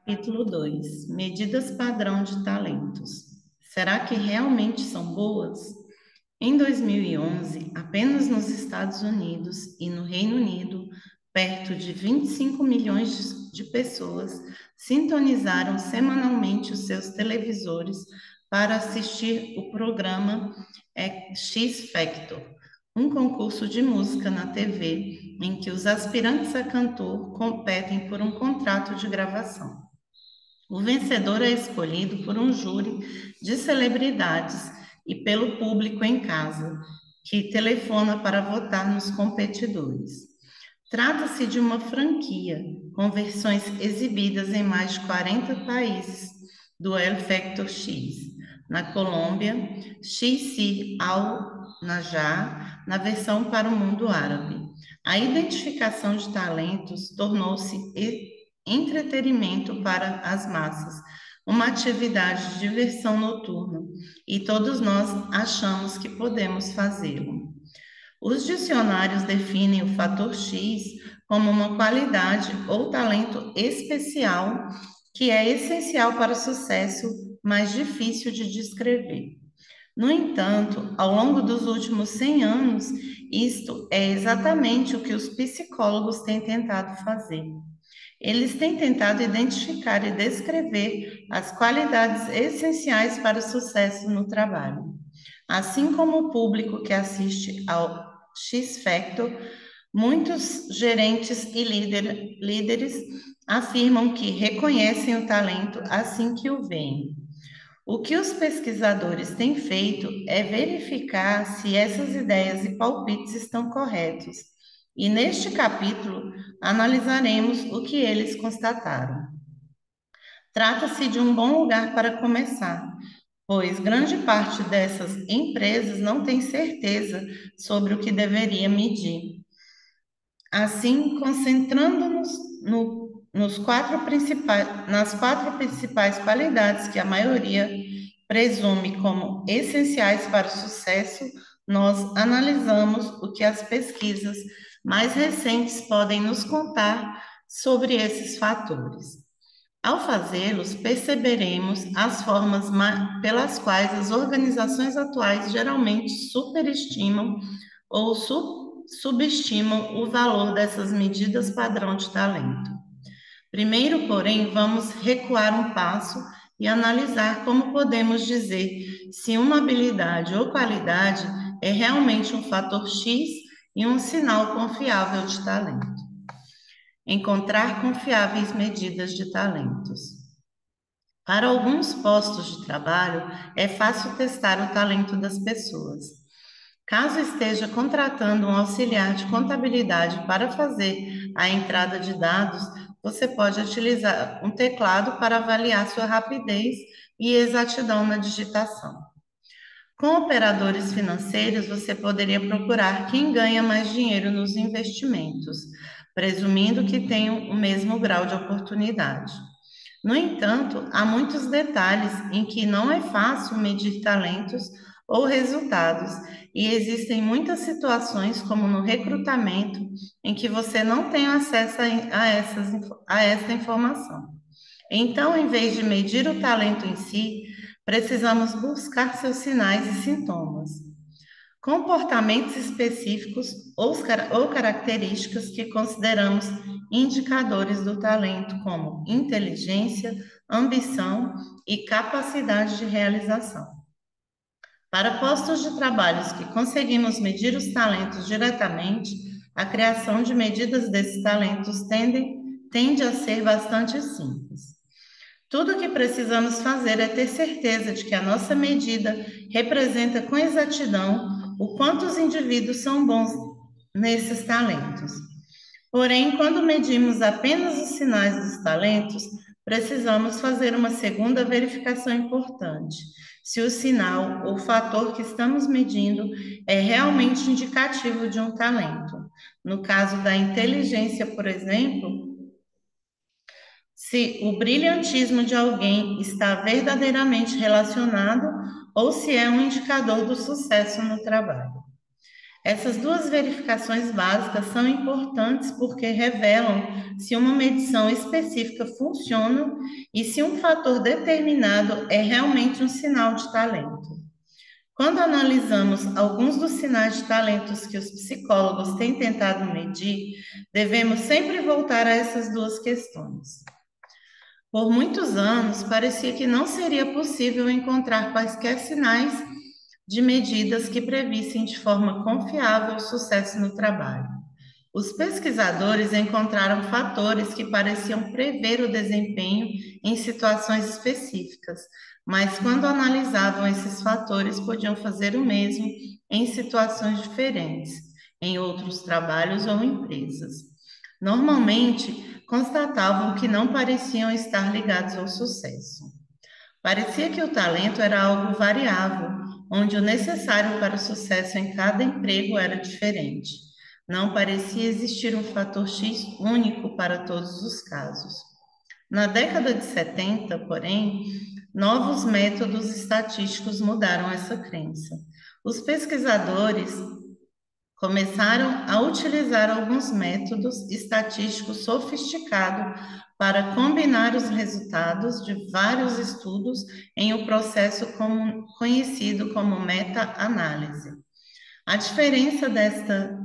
Capítulo 2: Medidas padrão de talentos. Será que realmente são boas? Em 2011, apenas nos Estados Unidos e no Reino Unido, perto de 25 milhões de pessoas sintonizaram semanalmente os seus televisores para assistir o programa X Factor, um concurso de música na TV em que os aspirantes a cantor competem por um contrato de gravação. O vencedor é escolhido por um júri de celebridades e pelo público em casa, que telefona para votar nos competidores. Trata-se de uma franquia, com versões exibidas em mais de 40 países do El Factor X. Na Colômbia, XC Al-Najjar, na versão para o mundo árabe. A identificação de talentos tornou-se entretenimento para as massas, uma atividade de diversão noturna, e todos nós achamos que podemos fazê-lo. Os dicionários definem o fator X como uma qualidade ou talento especial que é essencial para o sucesso, mas difícil de descrever. No entanto, ao longo dos últimos 100 anos, isto é exatamente o que os psicólogos têm tentado fazer. Eles têm tentado identificar e descrever as qualidades essenciais para o sucesso no trabalho. Assim como o público que assiste ao X Factor, muitos gerentes e líderes afirmam que reconhecem o talento assim que o veem. O que os pesquisadores têm feito é verificar se essas ideias e palpites estão corretos. E neste capítulo analisaremos o que eles constataram. Trata-se de um bom lugar para começar, pois grande parte dessas empresas não tem certeza sobre o que deveria medir. Assim, concentrando-nos nas quatro principais qualidades que a maioria presume como essenciais para o sucesso, nós analisamos o que as pesquisas mais recentes podem nos contar sobre esses fatores. Ao fazê-los, perceberemos as formas pelas quais as organizações atuais geralmente superestimam ou subestimam o valor dessas medidas padrão de talento. Primeiro, porém, vamos recuar um passo e analisar como podemos dizer se uma habilidade ou qualidade é realmente um fator X e um sinal confiável de talento. Encontrar confiáveis medidas de talentos. Para alguns postos de trabalho, é fácil testar o talento das pessoas. Caso esteja contratando um auxiliar de contabilidade para fazer a entrada de dados, você pode utilizar um teclado para avaliar sua rapidez e exatidão na digitação. Com operadores financeiros, você poderia procurar quem ganha mais dinheiro nos investimentos, presumindo que tenham o mesmo grau de oportunidade. No entanto, há muitos detalhes em que não é fácil medir talentos ou resultados, e existem muitas situações, como no recrutamento, em que você não tem acesso a essa informação. Então, em vez de medir o talento em si, precisamos buscar seus sinais e sintomas. Comportamentos específicos ou características que consideramos indicadores do talento, como inteligência, ambição e capacidade de realização. Para postos de trabalhos que conseguimos medir os talentos diretamente, a criação de medidas desses talentos tende a ser bastante simples. Tudo o que precisamos fazer é ter certeza de que a nossa medida representa com exatidão o quanto os indivíduos são bons nesses talentos. Porém, quando medimos apenas os sinais dos talentos, precisamos fazer uma segunda verificação importante: se o sinal ou fator que estamos medindo é realmente indicativo de um talento. No caso da inteligência, por exemplo, se o brilhantismo de alguém está verdadeiramente relacionado ou se é um indicador do sucesso no trabalho. Essas duas verificações básicas são importantes porque revelam se uma medição específica funciona e se um fator determinado é realmente um sinal de talento. Quando analisamos alguns dos sinais de talentos que os psicólogos têm tentado medir, devemos sempre voltar a essas duas questões. Por muitos anos, parecia que não seria possível encontrar quaisquer sinais de medidas que previssem de forma confiável o sucesso no trabalho. Os pesquisadores encontraram fatores que pareciam prever o desempenho em situações específicas, mas quando analisavam esses fatores, podiam fazer o mesmo em situações diferentes, em outros trabalhos ou empresas. Normalmente, constatavam que não pareciam estar ligados ao sucesso. Parecia que o talento era algo variável, onde o necessário para o sucesso em cada emprego era diferente. Não parecia existir um fator X único para todos os casos. Na década de 70, porém, novos métodos estatísticos mudaram essa crença. Os pesquisadores começaram a utilizar alguns métodos estatísticos sofisticados para combinar os resultados de vários estudos em um processo conhecido como meta-análise. A diferença desta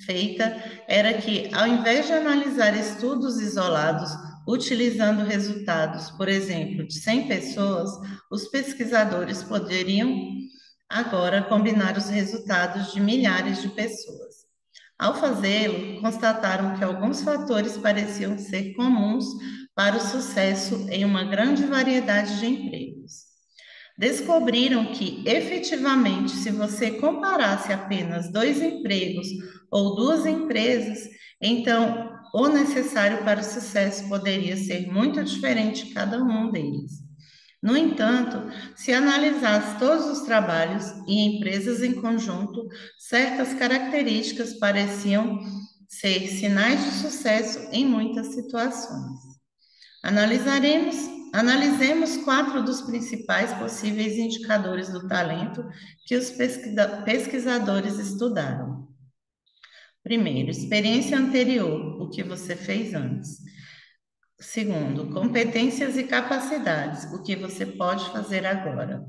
feita era que, ao invés de analisar estudos isolados, utilizando resultados, por exemplo, de 100 pessoas, os pesquisadores poderiam agora combinar os resultados de milhares de pessoas. Ao fazê-lo, constataram que alguns fatores pareciam ser comuns para o sucesso em uma grande variedade de empregos. Descobriram que, efetivamente, se você comparasse apenas dois empregos ou duas empresas, então o necessário para o sucesso poderia ser muito diferente cada um deles. No entanto, se analisasse todos os trabalhos e empresas em conjunto, certas características pareciam ser sinais de sucesso em muitas situações. Analisemos quatro dos principais possíveis indicadores do talento que os pesquisadores estudaram. Primeiro, experiência anterior, o que você fez antes. Segundo, competências e capacidades, o que você pode fazer agora.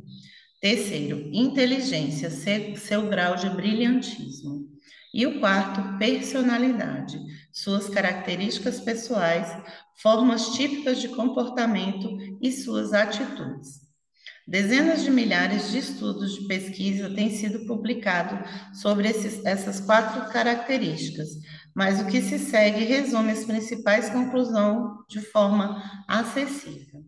Terceiro, inteligência, seu grau de brilhantismo. E o quarto, personalidade, suas características pessoais, formas típicas de comportamento e suas atitudes. Dezenas de milhares de estudos de pesquisa têm sido publicados sobre essas quatro características, mas o que se segue resume as principais conclusões de forma acessível.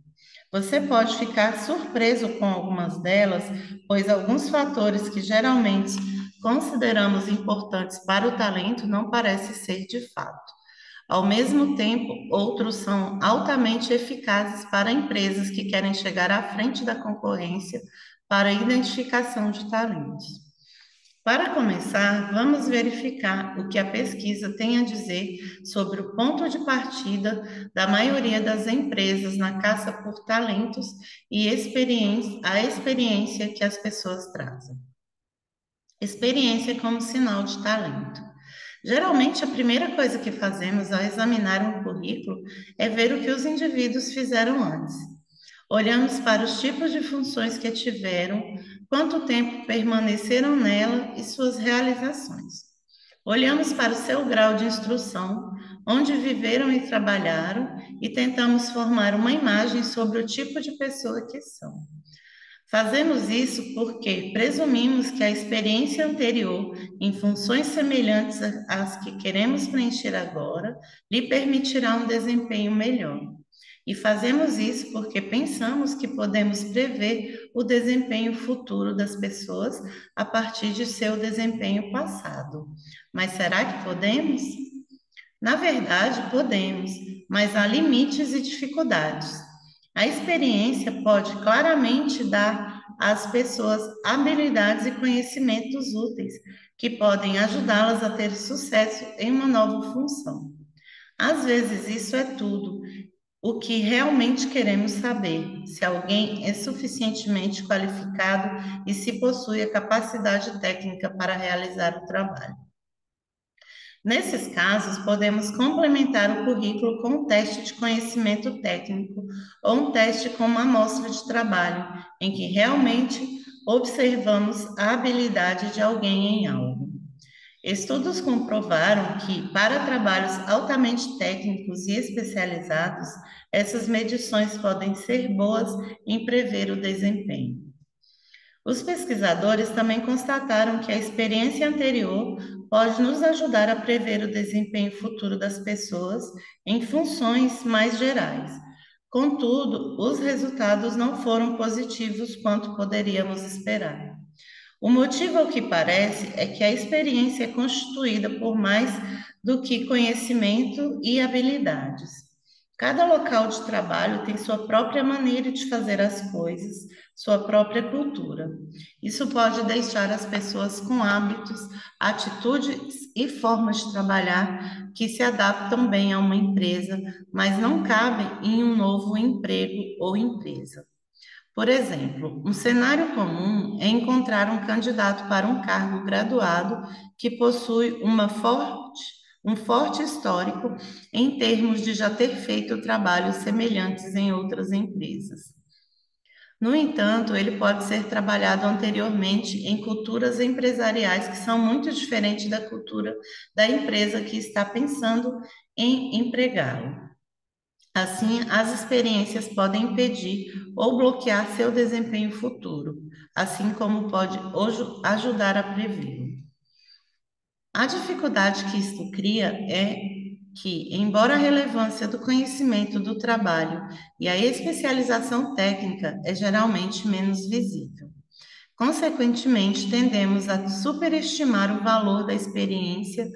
Você pode ficar surpreso com algumas delas, pois alguns fatores que geralmente consideramos importantes para o talento não parecem ser de fato. Ao mesmo tempo, outros são altamente eficazes para empresas que querem chegar à frente da concorrência para a identificação de talentos. Para começar, vamos verificar o que a pesquisa tem a dizer sobre o ponto de partida da maioria das empresas na caça por talentos e a experiência que as pessoas trazem. Experiência como sinal de talento. Geralmente, a primeira coisa que fazemos ao examinar um currículo é ver o que os indivíduos fizeram antes. Olhamos para os tipos de funções que tiveram, quanto tempo permaneceram nela e suas realizações. Olhamos para o seu grau de instrução, onde viveram e trabalharam, e tentamos formar uma imagem sobre o tipo de pessoa que são. Fazemos isso porque presumimos que a experiência anterior, em funções semelhantes às que queremos preencher agora, lhe permitirá um desempenho melhor. E fazemos isso porque pensamos que podemos prever o desempenho futuro das pessoas a partir de seu desempenho passado. Mas será que podemos? Na verdade, podemos, mas há limites e dificuldades. A experiência pode claramente dar às pessoas habilidades e conhecimentos úteis que podem ajudá-las a ter sucesso em uma nova função. Às vezes, isso é tudo, o que realmente queremos saber: se alguém é suficientemente qualificado e se possui a capacidade técnica para realizar o trabalho. Nesses casos, podemos complementar o currículo com um teste de conhecimento técnico ou um teste com uma amostra de trabalho, em que realmente observamos a habilidade de alguém em algo. Estudos comprovaram que, para trabalhos altamente técnicos e especializados, essas medições podem ser boas em prever o desempenho. Os pesquisadores também constataram que a experiência anterior pode nos ajudar a prever o desempenho futuro das pessoas em funções mais gerais. Contudo, os resultados não foram positivos quanto poderíamos esperar. O motivo, ao que parece, é que a experiência é constituída por mais do que conhecimento e habilidades. Cada local de trabalho tem sua própria maneira de fazer as coisas, sua própria cultura. Isso pode deixar as pessoas com hábitos, atitudes e formas de trabalhar que se adaptam bem a uma empresa, mas não cabem em um novo emprego ou empresa. Por exemplo, um cenário comum é encontrar um candidato para um cargo graduado que possui um forte histórico em termos de já ter feito trabalhos semelhantes em outras empresas. No entanto, ele pode ser trabalhado anteriormente em culturas empresariais que são muito diferentes da cultura da empresa que está pensando em empregá-lo. Assim, as experiências podem impedir ou bloquear seu desempenho futuro, assim como pode ajudar a prevê-lo. A dificuldade que isto cria é que, embora a relevância do conhecimento do trabalho e a especialização técnica é geralmente menos visível. Consequentemente, tendemos a superestimar o valor da experiência,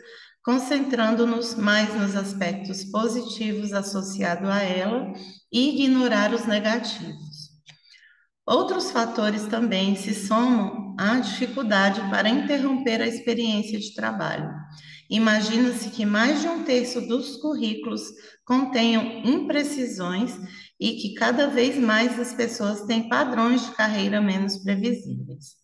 concentrando-nos mais nos aspectos positivos associados a ela e ignorar os negativos. Outros fatores também se somam à dificuldade para interromper a experiência de trabalho. Imagina-se que mais de um terço dos currículos contenham imprecisões e que cada vez mais as pessoas têm padrões de carreira menos previsíveis.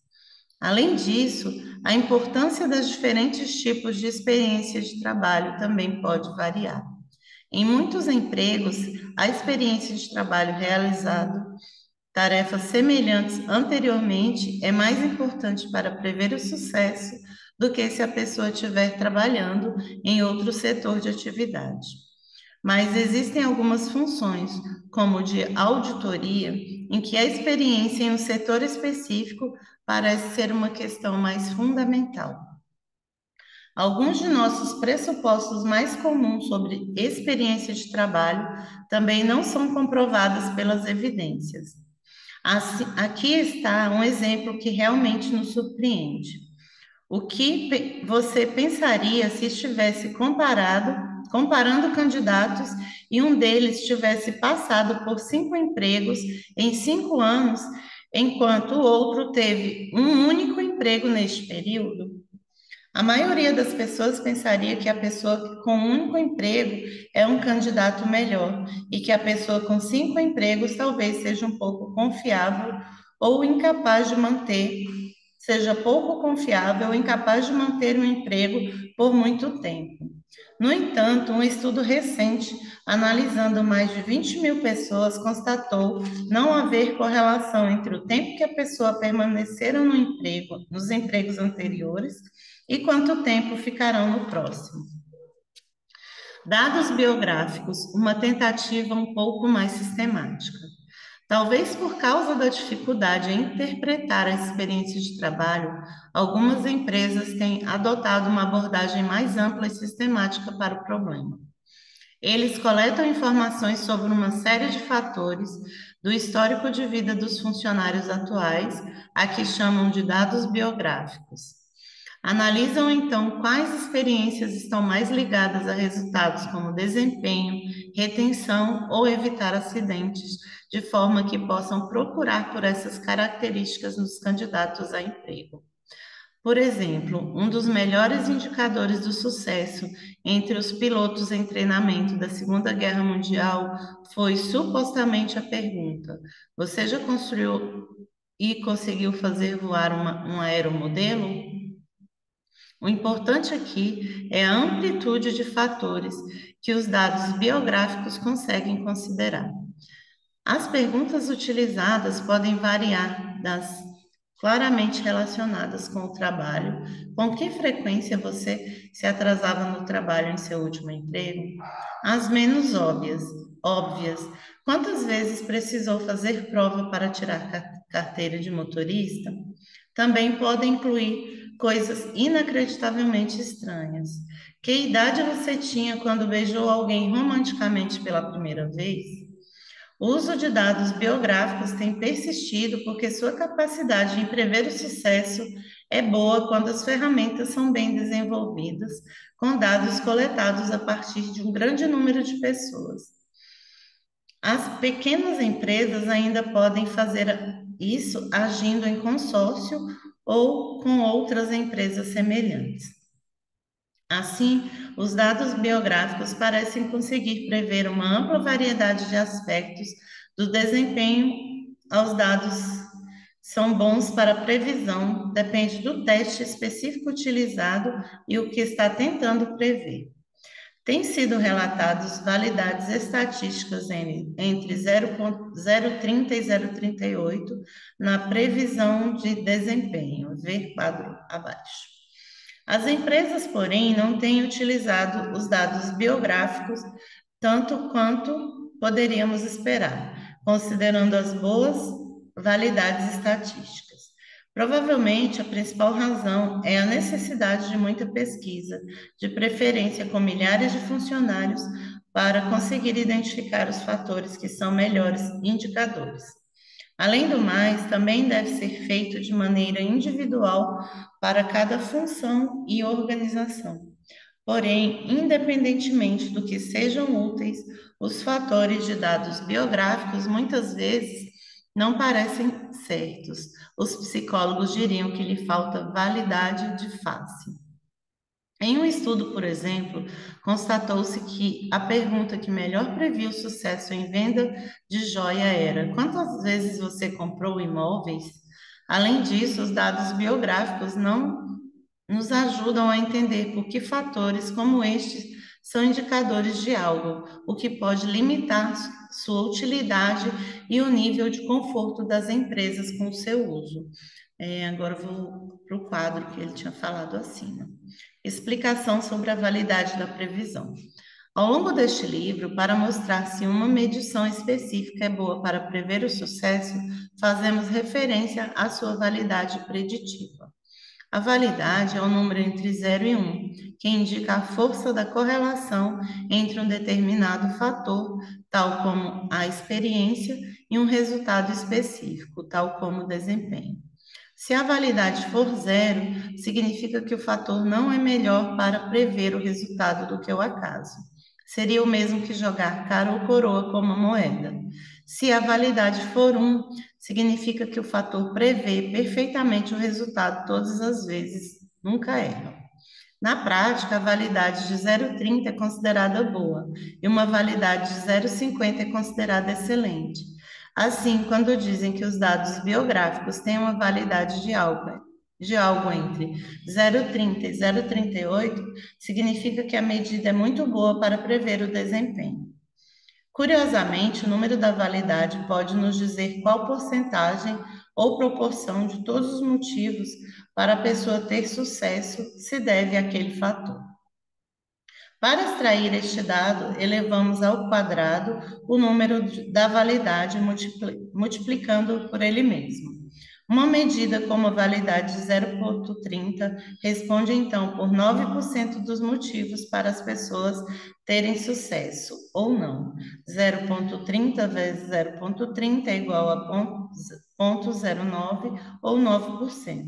Além disso, a importância dos diferentes tipos de experiência de trabalho também pode variar. Em muitos empregos, a experiência de trabalho realizado tarefas semelhantes anteriormente é mais importante para prever o sucesso do que se a pessoa estiver trabalhando em outro setor de atividade. Mas existem algumas funções, como de auditoria, em que a experiência em um setor específico parece ser uma questão mais fundamental. Alguns de nossos pressupostos mais comuns sobre experiência de trabalho também não são comprovados pelas evidências. Aqui está um exemplo que realmente nos surpreende. O que você pensaria se estivesse comparando candidatos e um deles tivesse passado por 5 empregos em 5 anos, enquanto o outro teve um único emprego neste período? A maioria das pessoas pensaria que a pessoa com um único emprego é um candidato melhor e que a pessoa com 5 empregos talvez seja um pouco confiável ou incapaz de manter, seja pouco confiável ou incapaz de manter um emprego por muito tempo. No entanto, um estudo recente, analisando mais de 20 mil pessoas, constatou não haver correlação entre o tempo que a pessoa permaneceram no emprego, nos empregos anteriores e quanto tempo ficarão no próximo. Dados biográficos, uma tentativa um pouco mais sistemática. Talvez por causa da dificuldade em interpretar a experiência de trabalho, algumas empresas têm adotado uma abordagem mais ampla e sistemática para o problema. Eles coletam informações sobre uma série de fatores do histórico de vida dos funcionários atuais, a que chamam de dados biográficos. Analisam então quais experiências estão mais ligadas a resultados como desempenho, retenção ou evitar acidentes, de forma que possam procurar por essas características nos candidatos a emprego. Por exemplo, um dos melhores indicadores do sucesso entre os pilotos em treinamento da Segunda Guerra Mundial foi supostamente a pergunta: Você já construiu e conseguiu fazer voar um aeromodelo? O importante aqui é a amplitude de fatores que os dados biográficos conseguem considerar. As perguntas utilizadas podem variar das claramente relacionadas com o trabalho, com que frequência você se atrasava no trabalho em seu último emprego, as menos óbvias, quantas vezes precisou fazer prova para tirar carteira de motorista, também podem incluir coisas inacreditavelmente estranhas. Que idade você tinha quando beijou alguém romanticamente pela primeira vez? O uso de dados biográficos tem persistido porque sua capacidade em prever o sucesso é boa quando as ferramentas são bem desenvolvidas, com dados coletados a partir de um grande número de pessoas. As pequenas empresas ainda podem fazer isso agindo em consórcio ou com outras empresas semelhantes. Assim, os dados biográficos parecem conseguir prever uma ampla variedade de aspectos do desempenho. Os dados são bons para previsão, depende do teste específico utilizado e o que está tentando prever. Têm sido relatados validades estatísticas entre 0,030 e 0,38 na previsão de desempenho. Ver quadro abaixo. As empresas, porém, não têm utilizado os dados biográficos tanto quanto poderíamos esperar, considerando as boas validades estatísticas. Provavelmente a principal razão é a necessidade de muita pesquisa, de preferência com milhares de funcionários, para conseguir identificar os fatores que são melhores indicadores. Além do mais, também deve ser feito de maneira individual para cada função e organização. Porém, independentemente do que sejam úteis, os fatores de dados biográficos muitas vezes não parecem certos. Os psicólogos diriam que lhe falta validade de face. Em um estudo, por exemplo, constatou-se que a pergunta que melhor previa o sucesso em venda de joia era: quantas vezes você comprou imóveis? Além disso, os dados biográficos não nos ajudam a entender por que fatores como estes são indicadores de algo, o que pode limitar sua utilidade e o nível de conforto das empresas com o seu uso. Agora eu vou para o quadro que ele tinha falado acima. Explicação sobre a validade da previsão. Ao longo deste livro, para mostrar se uma medição específica é boa para prever o sucesso, fazemos referência à sua validade preditiva. A validade é o número entre 0 e 1, que indica a força da correlação entre um determinado fator, tal como a experiência, e um resultado específico, tal como o desempenho. Se a validade for 0, significa que o fator não é melhor para prever o resultado do que o acaso. Seria o mesmo que jogar cara ou coroa com uma moeda. Se a validade for 1, significa que o fator prevê perfeitamente o resultado todas as vezes, nunca erra. Na prática, a validade de 0,30 é considerada boa e uma validade de 0,50 é considerada excelente. Assim, quando dizem que os dados biográficos têm uma validade de algo entre 0,30 e 0,38, significa que a medida é muito boa para prever o desempenho. Curiosamente, o número da validade pode nos dizer qual porcentagem ou proporção de todos os motivos para a pessoa ter sucesso se deve àquele fator. Para extrair este dado, elevamos ao quadrado o número da validade multiplicando por ele mesmo. Uma medida com uma validade de 0,30 responde então por 9% dos motivos para as pessoas terem sucesso ou não. 0,30 vezes 0,30 é igual a 0,09 ou 9%.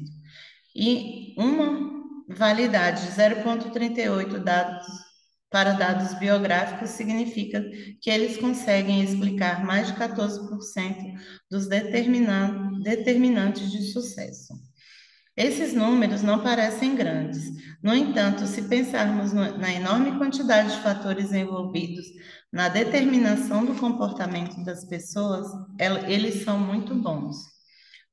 E uma validade de 0,38 para dados biográficos significa que eles conseguem explicar mais de 14% dos determinantes de sucesso. Esses números não parecem grandes. No entanto, se pensarmos na enorme quantidade de fatores envolvidos na determinação do comportamento das pessoas, eles são muito bons.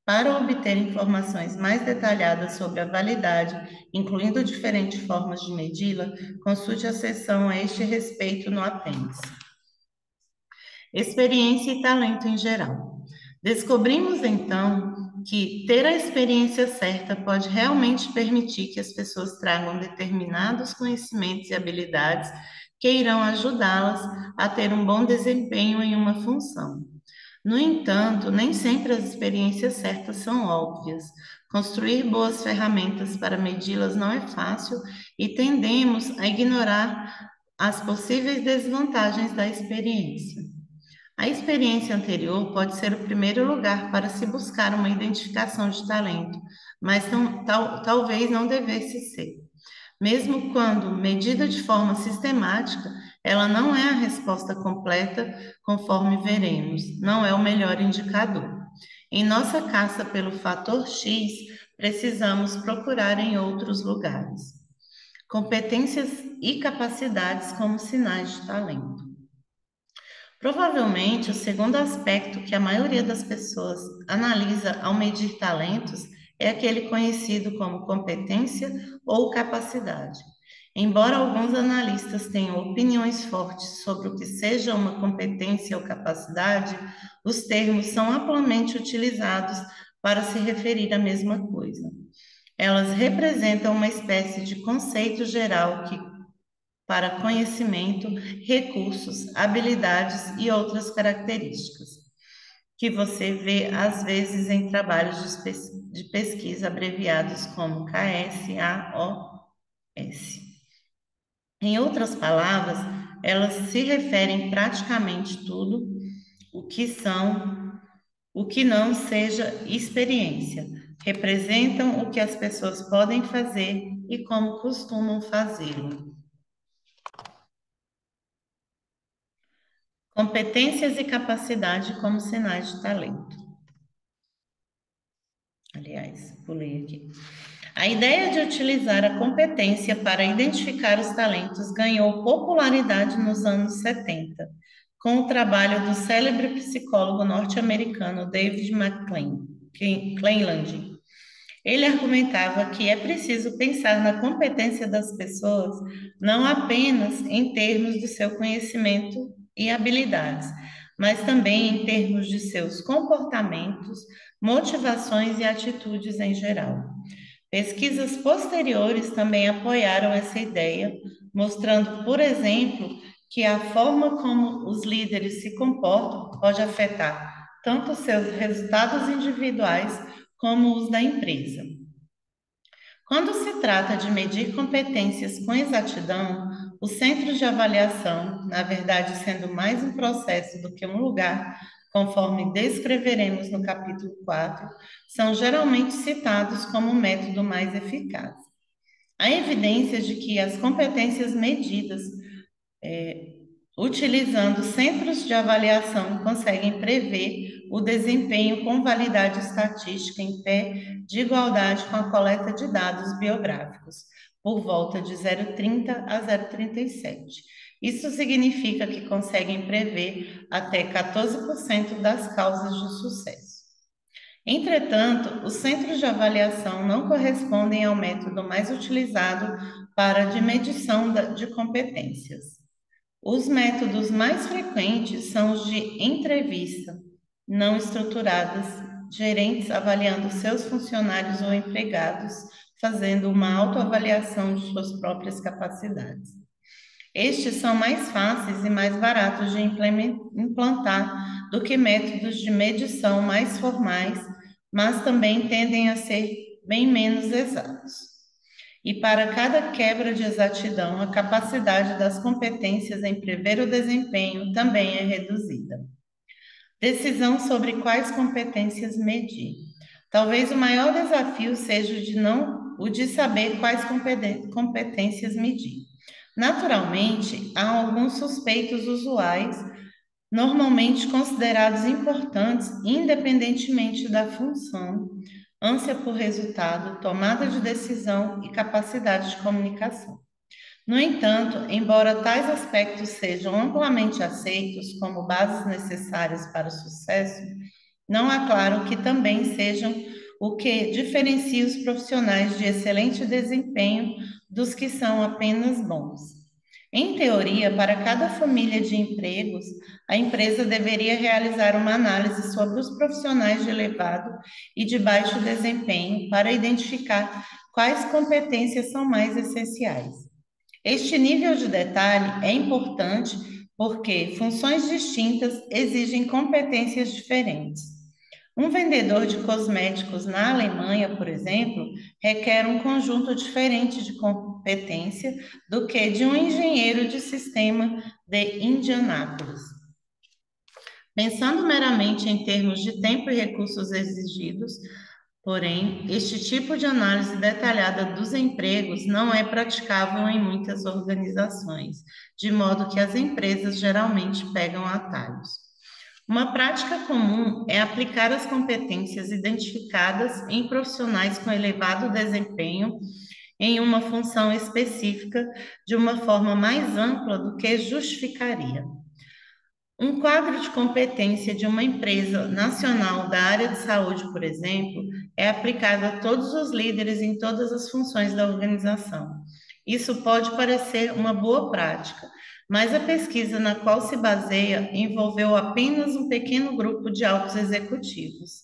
Para obter informações mais detalhadas sobre a validade, incluindo diferentes formas de medi-la, consulte a seção a este respeito no apêndice. Experiência e talento em geral. Descobrimos então que ter a experiência certa pode realmente permitir que as pessoas tragam determinados conhecimentos e habilidades que irão ajudá-las a ter um bom desempenho em uma função. No entanto, nem sempre as experiências certas são óbvias. Construir boas ferramentas para medi-las não é fácil e tendemos a ignorar as possíveis desvantagens da experiência. A experiência anterior pode ser o primeiro lugar para se buscar uma identificação de talento, mas talvez não devesse ser. Mesmo quando medida de forma sistemática, ela não é a resposta completa, conforme veremos, não é o melhor indicador. Em nossa caça pelo fator X, precisamos procurar em outros lugares. Competências e capacidades como sinais de talento. Provavelmente, o segundo aspecto que a maioria das pessoas analisa ao medir talentos é aquele conhecido como competência ou capacidade. Embora alguns analistas tenham opiniões fortes sobre o que seja uma competência ou capacidade, os termos são amplamente utilizados para se referir à mesma coisa. Elas representam uma espécie de conceito geral que para conhecimento, recursos, habilidades e outras características, que você vê às vezes em trabalhos de pesquisa abreviados como KSAOS. Em outras palavras, elas se referem praticamente tudo o que são, o que não seja experiência. Representam o que as pessoas podem fazer e como costumam fazê-lo. Competências e capacidade como sinais de talento. Aliás, pulei aqui. A ideia de utilizar a competência para identificar os talentos ganhou popularidade nos anos 70, com o trabalho do célebre psicólogo norte-americano David McClelland. Ele argumentava que é preciso pensar na competência das pessoas não apenas em termos do seu conhecimento e habilidades, mas também em termos de seus comportamentos, motivações e atitudes em geral. Pesquisas posteriores também apoiaram essa ideia, mostrando, por exemplo, que a forma como os líderes se comportam pode afetar tanto os seus resultados individuais como os da empresa. Quando se trata de medir competências com exatidão, os centros de avaliação, na verdade sendo mais um processo do que um lugar, conforme descreveremos no capítulo 4, são geralmente citados como o método mais eficaz. Há evidências de que as competências medidas utilizando centros de avaliação conseguem prever o desempenho com validade estatística em pé de igualdade com a coleta de dados biográficos, por volta de 0,30 a 0,37. Isso significa que conseguem prever até 14% das causas de sucesso. Entretanto, os centros de avaliação não correspondem ao método mais utilizado para de medição de competências. Os métodos mais frequentes são os de entrevista, não estruturadas, gerentes avaliando seus funcionários ou empregados, fazendo uma autoavaliação de suas próprias capacidades. Estes são mais fáceis e mais baratos de implantar do que métodos de medição mais formais, mas também tendem a ser bem menos exatos. E para cada quebra de exatidão, a capacidade das competências em prever o desempenho também é reduzida. Decisão sobre quais competências medir. Talvez o maior desafio seja o de saber quais competências medir. Naturalmente, há alguns suspeitos usuais, normalmente considerados importantes, independentemente da função, ânsia por resultado, tomada de decisão e capacidade de comunicação. No entanto, embora tais aspectos sejam amplamente aceitos como bases necessárias para o sucesso, não há claro que também sejam o que diferencia os profissionais de excelente desempenho dos que são apenas bons. Em teoria, para cada família de empregos, a empresa deveria realizar uma análise sobre os profissionais de elevado e de baixo desempenho para identificar quais competências são mais essenciais. Este nível de detalhe é importante porque funções distintas exigem competências diferentes. Um vendedor de cosméticos na Alemanha, por exemplo, requer um conjunto diferente de competência do que de um engenheiro de sistema de Indianápolis. Pensando meramente em termos de tempo e recursos exigidos, porém, este tipo de análise detalhada dos empregos não é praticável em muitas organizações, de modo que as empresas geralmente pegam atalhos. Uma prática comum é aplicar as competências identificadas em profissionais com elevado desempenho em uma função específica de uma forma mais ampla do que justificaria. Um quadro de competência de uma empresa nacional da área de saúde, por exemplo, é aplicado a todos os líderes em todas as funções da organização. Isso pode parecer uma boa prática, mas a pesquisa na qual se baseia envolveu apenas um pequeno grupo de altos executivos.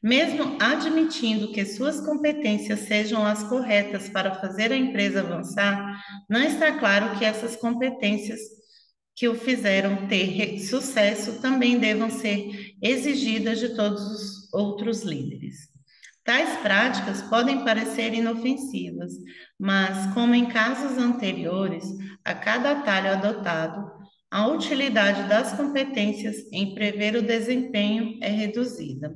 Mesmo admitindo que suas competências sejam as corretas para fazer a empresa avançar, não está claro que essas competências que o fizeram ter sucesso também devam ser exigidas de todos os outros líderes. Tais práticas podem parecer inofensivas, mas, como em casos anteriores, a cada atalho adotado, a utilidade das competências em prever o desempenho é reduzida.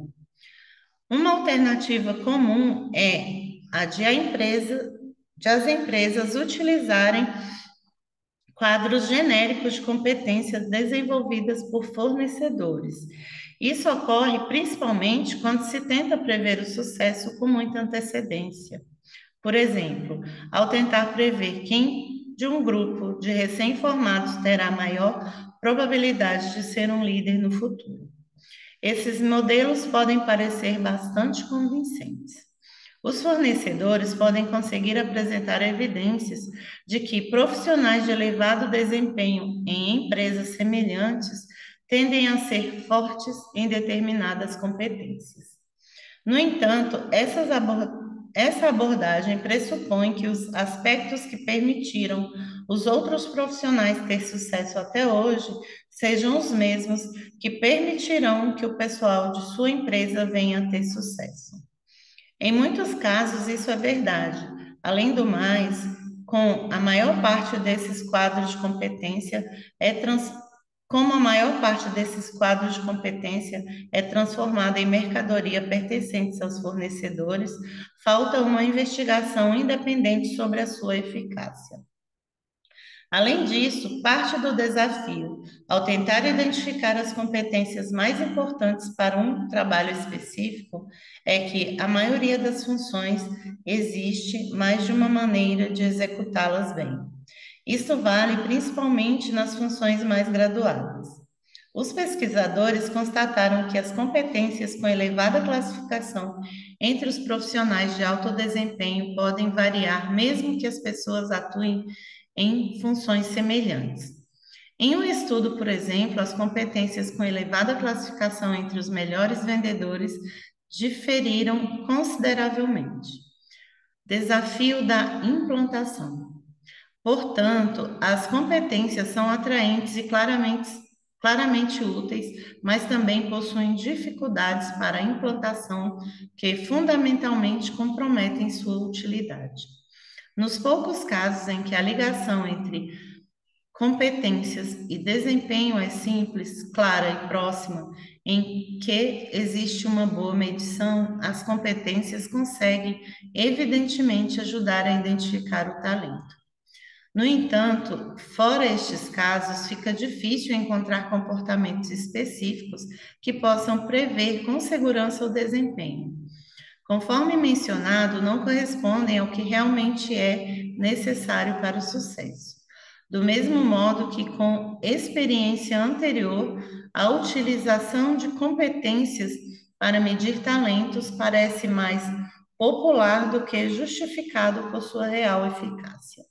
Uma alternativa comum é a de as empresas utilizarem quadros genéricos de competências desenvolvidas por fornecedores. Isso ocorre principalmente quando se tenta prever o sucesso com muita antecedência. Por exemplo, ao tentar prever quem de um grupo de recém-formados terá maior probabilidade de ser um líder no futuro. Esses modelos podem parecer bastante convincentes. Os fornecedores podem conseguir apresentar evidências de que profissionais de elevado desempenho em empresas semelhantes tendem a ser fortes em determinadas competências. No entanto, essa abordagem pressupõe que os aspectos que permitiram os outros profissionais ter sucesso até hoje sejam os mesmos que permitirão que o pessoal de sua empresa venha a ter sucesso. Em muitos casos, isso é verdade. Além do mais, com a maior parte desses quadros de competência é trans... como a maior parte desses quadros de competência é transformada em mercadoria pertencentes aos fornecedores, falta uma investigação independente sobre a sua eficácia. Além disso, parte do desafio, ao tentar identificar as competências mais importantes para um trabalho específico, é que a maioria das funções existe mais de uma maneira de executá-las bem. Isso vale principalmente nas funções mais graduadas. Os pesquisadores constataram que as competências com elevada classificação entre os profissionais de alto desempenho podem variar, mesmo que as pessoas atuem em funções semelhantes. Em um estudo, por exemplo, as competências com elevada classificação entre os melhores vendedores diferiram consideravelmente. Desafio da implantação. Portanto, as competências são atraentes e claramente úteis, mas também possuem dificuldades para a implantação que fundamentalmente comprometem sua utilidade. Nos poucos casos em que a ligação entre competências e desempenho é simples, clara e próxima, em que existe uma boa medição, as competências conseguem, evidentemente, ajudar a identificar o talento. No entanto, fora estes casos, fica difícil encontrar comportamentos específicos que possam prever com segurança o desempenho. conforme mencionado, não correspondem ao que realmente é necessário para o sucesso. Do mesmo modo que, com experiência anterior, a utilização de competências para medir talentos parece mais popular do que justificado por sua real eficácia,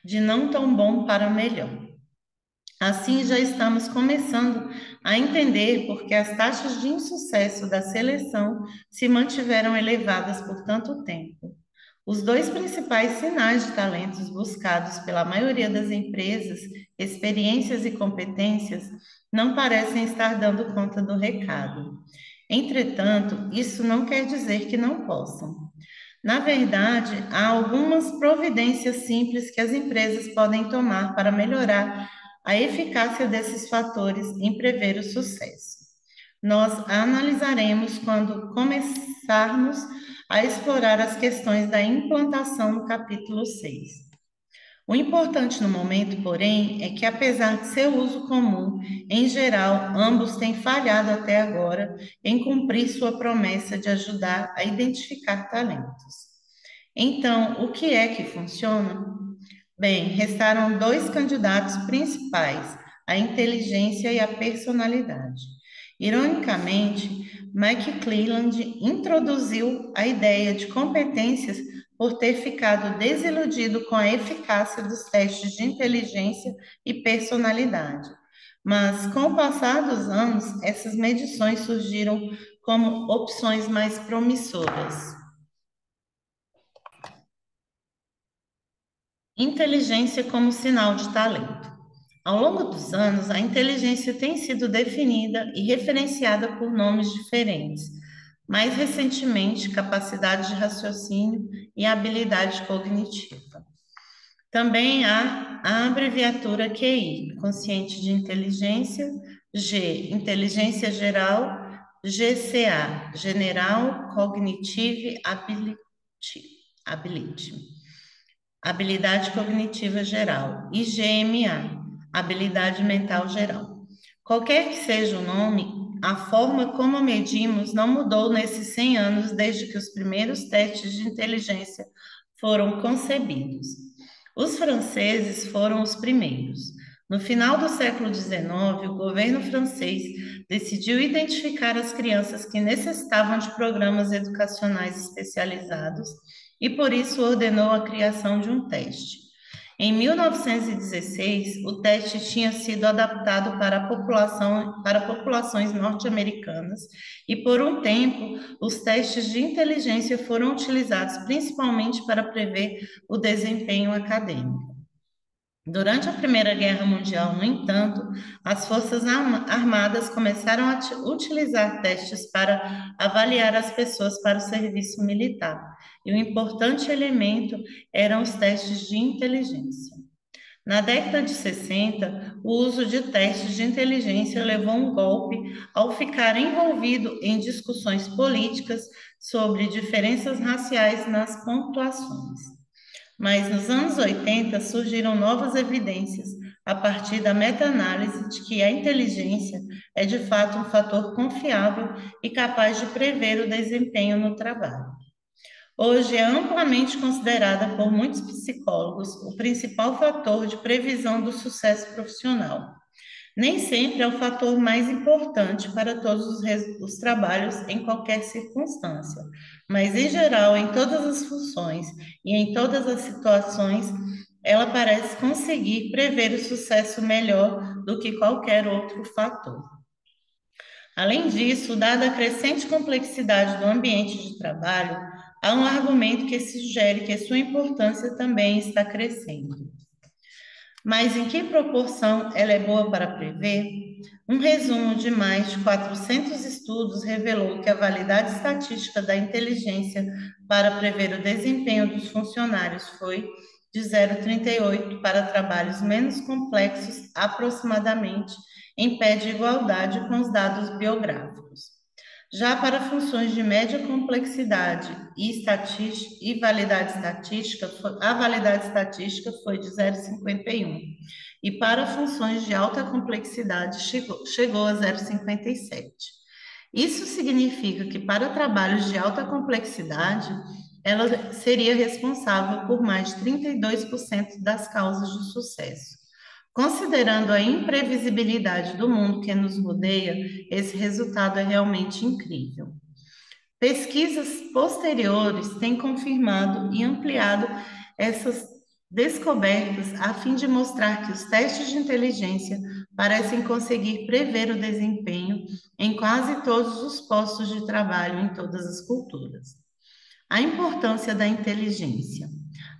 de não tão bom para melhor. Assim, já estamos começando a entender por que as taxas de insucesso da seleção se mantiveram elevadas por tanto tempo. Os dois principais sinais de talentos buscados pela maioria das empresas, experiências e competências, não parecem estar dando conta do recado. Entretanto, isso não quer dizer que não possam. Na verdade, há algumas providências simples que as empresas podem tomar para melhorar a eficácia desses fatores em prever o sucesso. Nós a analisaremos quando começarmos a explorar as questões da implantação no capítulo 6. O importante no momento, porém, é que, apesar de seu uso comum, em geral, ambos têm falhado até agora em cumprir sua promessa de ajudar a identificar talentos. Então, o que é que funciona? Bem, restaram dois candidatos principais, a inteligência e a personalidade. Ironicamente, Mike Cleland introduziu a ideia de competências por ter ficado desiludido com a eficácia dos testes de inteligência e personalidade. Mas, com o passar dos anos, essas medições surgiram como opções mais promissoras. Inteligência como sinal de talento. Ao longo dos anos, a inteligência tem sido definida e referenciada por nomes diferentes. Mais recentemente, capacidade de raciocínio e habilidade cognitiva. Também há a abreviatura QI, consciente de inteligência, G, inteligência geral, GCA, General Cognitive Ability. Habilidade cognitiva geral, e GMA, habilidade mental geral. Qualquer que seja o nome, a forma como medimos não mudou nesses 100 anos desde que os primeiros testes de inteligência foram concebidos. Os franceses foram os primeiros. No final do século XIX, o governo francês decidiu identificar as crianças que necessitavam de programas educacionais especializados e por isso ordenou a criação de um teste. Em 1916, o teste tinha sido adaptado para populações norte-americanas e por um tempo os testes de inteligência foram utilizados principalmente para prever o desempenho acadêmico. Durante a Primeira Guerra Mundial, no entanto, as Forças Armadas começaram a utilizar testes para avaliar as pessoas para o serviço militar, e o importante elemento eram os testes de inteligência. Na década de 60, o uso de testes de inteligência levou um golpe ao ficar envolvido em discussões políticas sobre diferenças raciais nas pontuações. Mas nos anos 80 surgiram novas evidências a partir da meta-análise de que a inteligência é de fato um fator confiável e capaz de prever o desempenho no trabalho. Hoje é amplamente considerada por muitos psicólogos o principal fator de previsão do sucesso profissional. Nem sempre é o fator mais importante para todos os trabalhos em qualquer circunstância, mas em geral, em todas as funções e em todas as situações, ela parece conseguir prever o sucesso melhor do que qualquer outro fator. Além disso, dada a crescente complexidade do ambiente de trabalho, há um argumento que sugere que sua importância também está crescendo. Mas em que proporção ela é boa para prever? Um resumo de mais de 400 estudos revelou que a validade estatística da inteligência para prever o desempenho dos funcionários foi de 0,38 para trabalhos menos complexos, aproximadamente, em pé de igualdade com os dados biográficos. Já para funções de média complexidade e validade estatística, a validade estatística foi de 0,51. E para funções de alta complexidade chegou a 0,57. Isso significa que, para trabalhos de alta complexidade, ela seria responsável por mais de 32% das causas de sucesso. Considerando a imprevisibilidade do mundo que nos rodeia, esse resultado é realmente incrível. Pesquisas posteriores têm confirmado e ampliado essas descobertas a fim de mostrar que os testes de inteligência parecem conseguir prever o desempenho em quase todos os postos de trabalho em todas as culturas. A importância da inteligência.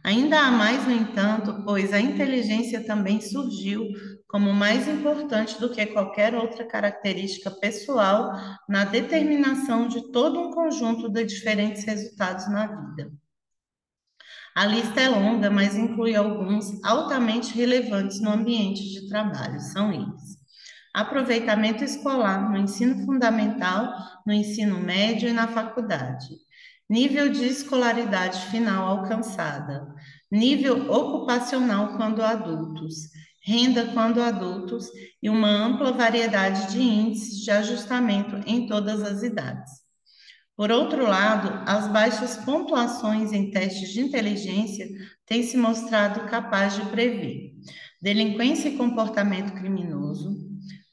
Ainda há mais, no entanto, pois a inteligência também surgiu como mais importante do que qualquer outra característica pessoal na determinação de todo um conjunto de diferentes resultados na vida. A lista é longa, mas inclui alguns altamente relevantes no ambiente de trabalho. São eles: aproveitamento escolar no ensino fundamental, no ensino médio e na faculdade. Nível de escolaridade final alcançada. Nível ocupacional quando adultos. Renda quando adultos e uma ampla variedade de índices de ajustamento em todas as idades. Por outro lado, as baixas pontuações em testes de inteligência têm se mostrado capazes de prever delinquência e comportamento criminoso,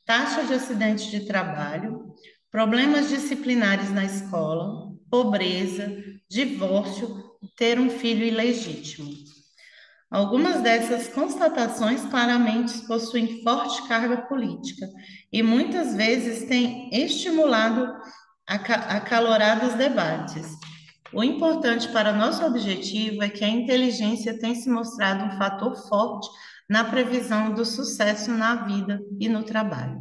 taxa de acidentes de trabalho, problemas disciplinares na escola, pobreza, divórcio, ter um filho ilegítimo. Algumas dessas constatações claramente possuem forte carga política e muitas vezes têm estimulado acalorados debates. O importante para nosso objetivo é que a inteligência tem se mostrado um fator forte na previsão do sucesso na vida e no trabalho.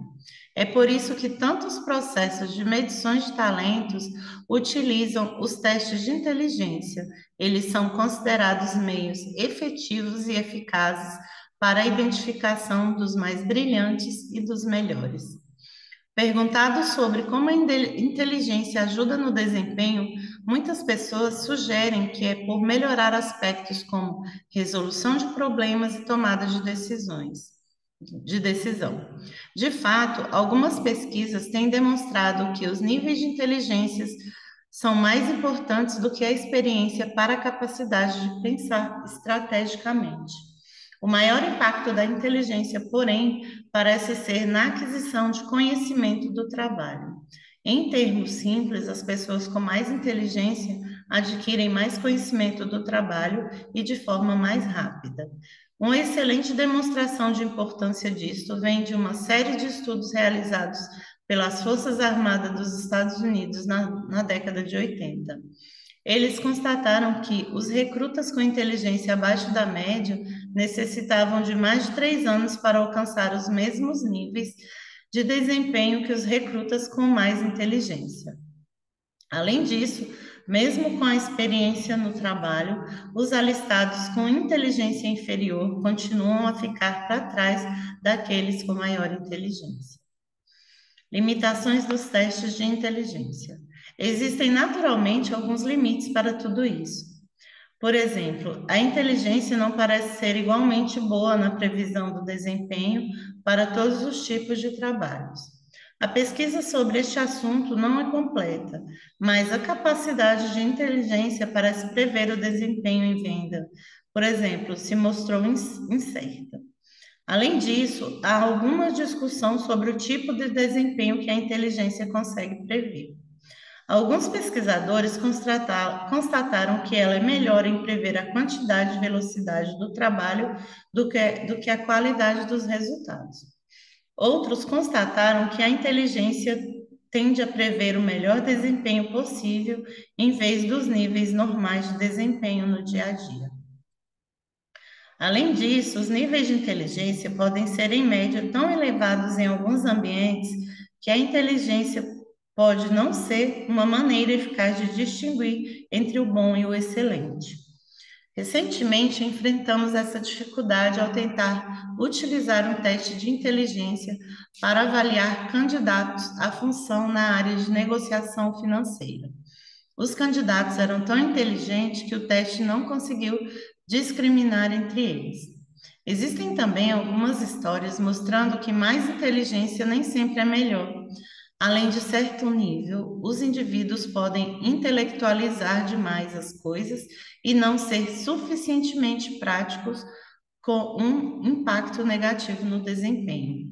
É por isso que tantos processos de medições de talentos utilizam os testes de inteligência. Eles são considerados meios efetivos e eficazes para a identificação dos mais brilhantes e dos melhores. Perguntado sobre como a inteligência ajuda no desempenho, muitas pessoas sugerem que é por melhorar aspectos como resolução de problemas e tomada de decisão. De fato, algumas pesquisas têm demonstrado que os níveis de inteligência são mais importantes do que a experiência para a capacidade de pensar estrategicamente. O maior impacto da inteligência, porém, parece ser na aquisição de conhecimento do trabalho. Em termos simples, as pessoas com mais inteligência adquirem mais conhecimento do trabalho e de forma mais rápida. Uma excelente demonstração de importância disto vem de uma série de estudos realizados pelas Forças Armadas dos Estados Unidos na década de 80. Eles constataram que os recrutas com inteligência abaixo da média necessitavam de mais de 3 anos para alcançar os mesmos níveis de desempenho que os recrutas com mais inteligência. Além disso, mesmo com a experiência no trabalho, os alistados com inteligência inferior continuam a ficar para trás daqueles com maior inteligência. Limitações dos testes de inteligência. Existem naturalmente alguns limites para tudo isso. Por exemplo, a inteligência não parece ser igualmente boa na previsão do desempenho para todos os tipos de trabalhos. A pesquisa sobre este assunto não é completa, mas a capacidade de inteligência parece prever o desempenho em venda, por exemplo, se mostrou incerta. Além disso, há alguma discussão sobre o tipo de desempenho que a inteligência consegue prever. Alguns pesquisadores constataram que ela é melhor em prever a quantidade e velocidade do trabalho do que a qualidade dos resultados. Outros constataram que a inteligência tende a prever o melhor desempenho possível em vez dos níveis normais de desempenho no dia a dia. Além disso, os níveis de inteligência podem ser, em média, tão elevados em alguns ambientes que a inteligência pode não ser uma maneira eficaz de distinguir entre o bom e o excelente. Recentemente, enfrentamos essa dificuldade ao tentar utilizar um teste de inteligência para avaliar candidatos à função na área de negociação financeira. Os candidatos eram tão inteligentes que o teste não conseguiu discriminar entre eles. Existem também algumas histórias mostrando que mais inteligência nem sempre é melhor. Além de certo nível, os indivíduos podem intelectualizar demais as coisas e não ser suficientemente práticos com um impacto negativo no desempenho.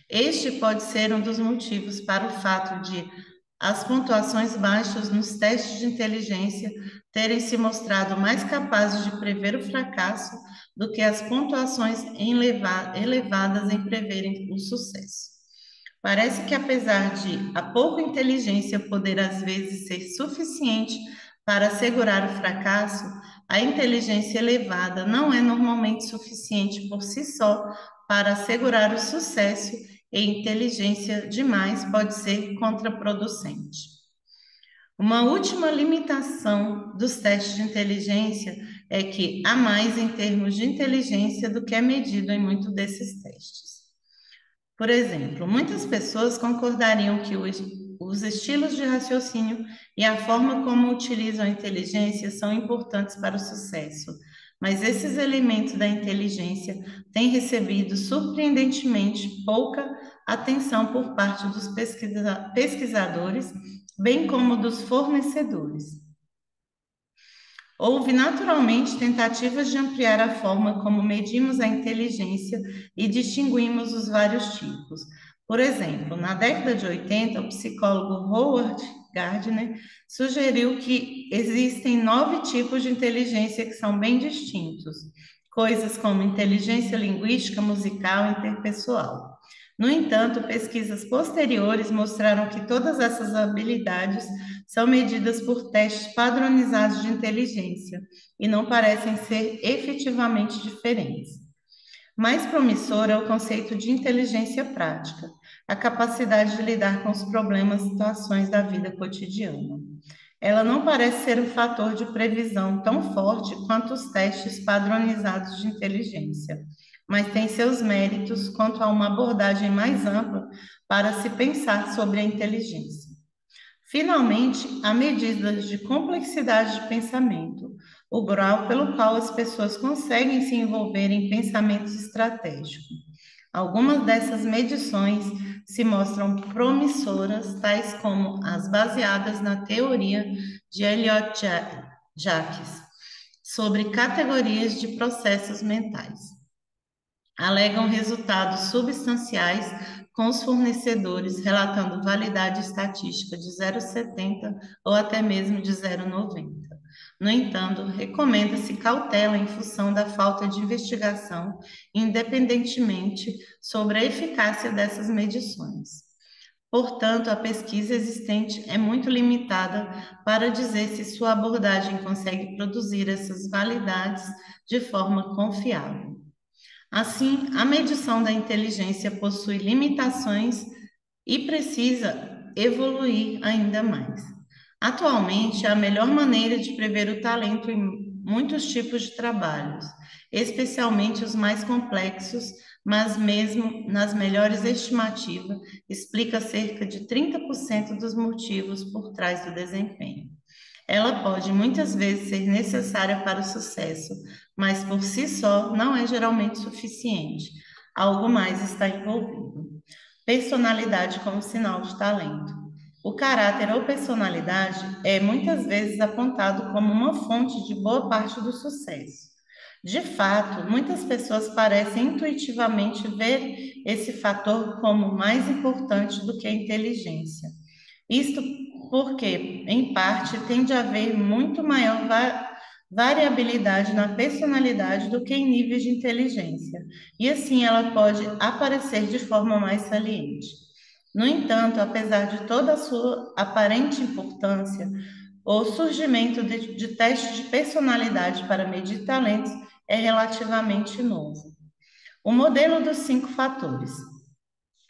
Este pode ser um dos motivos para o fato de as pontuações baixas nos testes de inteligência terem se mostrado mais capazes de prever o fracasso do que as pontuações elevadas em preverem o sucesso. Parece que, apesar de a pouca inteligência poder às vezes ser suficiente para assegurar o fracasso, a inteligência elevada não é normalmente suficiente por si só para assegurar o sucesso, e inteligência demais pode ser contraproducente. Uma última limitação dos testes de inteligência é que há mais em termos de inteligência do que é medido em muitos desses testes. Por exemplo, muitas pessoas concordariam que os estilos de raciocínio e a forma como utilizam a inteligência são importantes para o sucesso, mas esses elementos da inteligência têm recebido surpreendentemente pouca atenção por parte dos pesquisadores, bem como dos fornecedores. Houve naturalmente tentativas de ampliar a forma como medimos a inteligência e distinguimos os vários tipos. Por exemplo, na década de 80, o psicólogo Howard Gardner sugeriu que existem 9 tipos de inteligência que são bem distintos, coisas como inteligência linguística, musical e interpessoal. No entanto, pesquisas posteriores mostraram que todas essas habilidades são medidas por testes padronizados de inteligência e não parecem ser efetivamente diferentes. Mais promissor é o conceito de inteligência prática, a capacidade de lidar com os problemas e situações da vida cotidiana. Ela não parece ser um fator de previsão tão forte quanto os testes padronizados de inteligência, mas tem seus méritos quanto a uma abordagem mais ampla para se pensar sobre a inteligência. Finalmente, há medidas de complexidade de pensamento, o grau pelo qual as pessoas conseguem se envolver em pensamentos estratégicos. Algumas dessas medições se mostram promissoras, tais como as baseadas na teoria de Elliott Jacques sobre categorias de processos mentais. Alegam resultados substanciais com os fornecedores, relatando validade estatística de 0,70 ou até mesmo de 0,90. No entanto, recomenda-se cautela em função da falta de investigação, independentemente sobre a eficácia dessas medições. Portanto, a pesquisa existente é muito limitada para dizer se sua abordagem consegue produzir essas validades de forma confiável. Assim, a medição da inteligência possui limitações e precisa evoluir ainda mais. Atualmente, a melhor maneira de prever o talento em muitos tipos de trabalhos, especialmente os mais complexos, mas mesmo nas melhores estimativas, explica cerca de 30% dos motivos por trás do desempenho. Ela pode muitas vezes ser necessária para o sucesso, mas por si só não é geralmente suficiente. Algo mais está envolvido. Personalidade como sinal de talento. O caráter ou personalidade é muitas vezes apontado como uma fonte de boa parte do sucesso. De fato, muitas pessoas parecem intuitivamente ver esse fator como mais importante do que a inteligência. Isto porque, em parte, tende a haver muito maior variabilidade na personalidade do que em níveis de inteligência, e assim ela pode aparecer de forma mais saliente. No entanto, apesar de toda a sua aparente importância, o surgimento de testes de personalidade para medir talentos é relativamente novo. O modelo dos 5 fatores.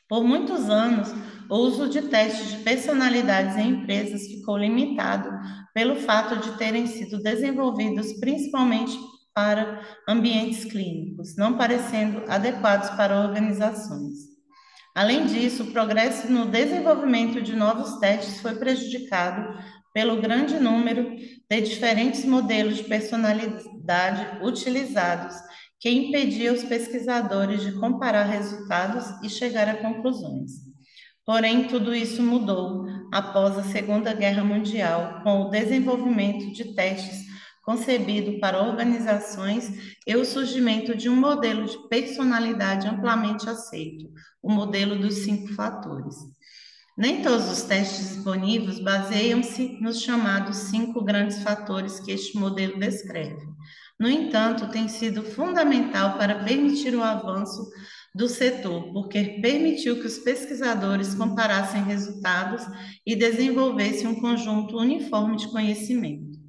Por muitos anos, o uso de testes de personalidades em empresas ficou limitado pelo fato de terem sido desenvolvidos principalmente para ambientes clínicos, não parecendo adequados para organizações. Além disso, o progresso no desenvolvimento de novos testes foi prejudicado pelo grande número de diferentes modelos de personalidade utilizados, que impedia os pesquisadores de comparar resultados e chegar a conclusões. Porém, tudo isso mudou após a Segunda Guerra Mundial, com o desenvolvimento de testes concebido para organizações e o surgimento de um modelo de personalidade amplamente aceito, o modelo dos 5 fatores. Nem todos os testes disponíveis baseiam-se nos chamados 5 grandes fatores que este modelo descreve. No entanto, tem sido fundamental para permitir o avanço do setor, porque permitiu que os pesquisadores comparassem resultados e desenvolvessem um conjunto uniforme de conhecimento.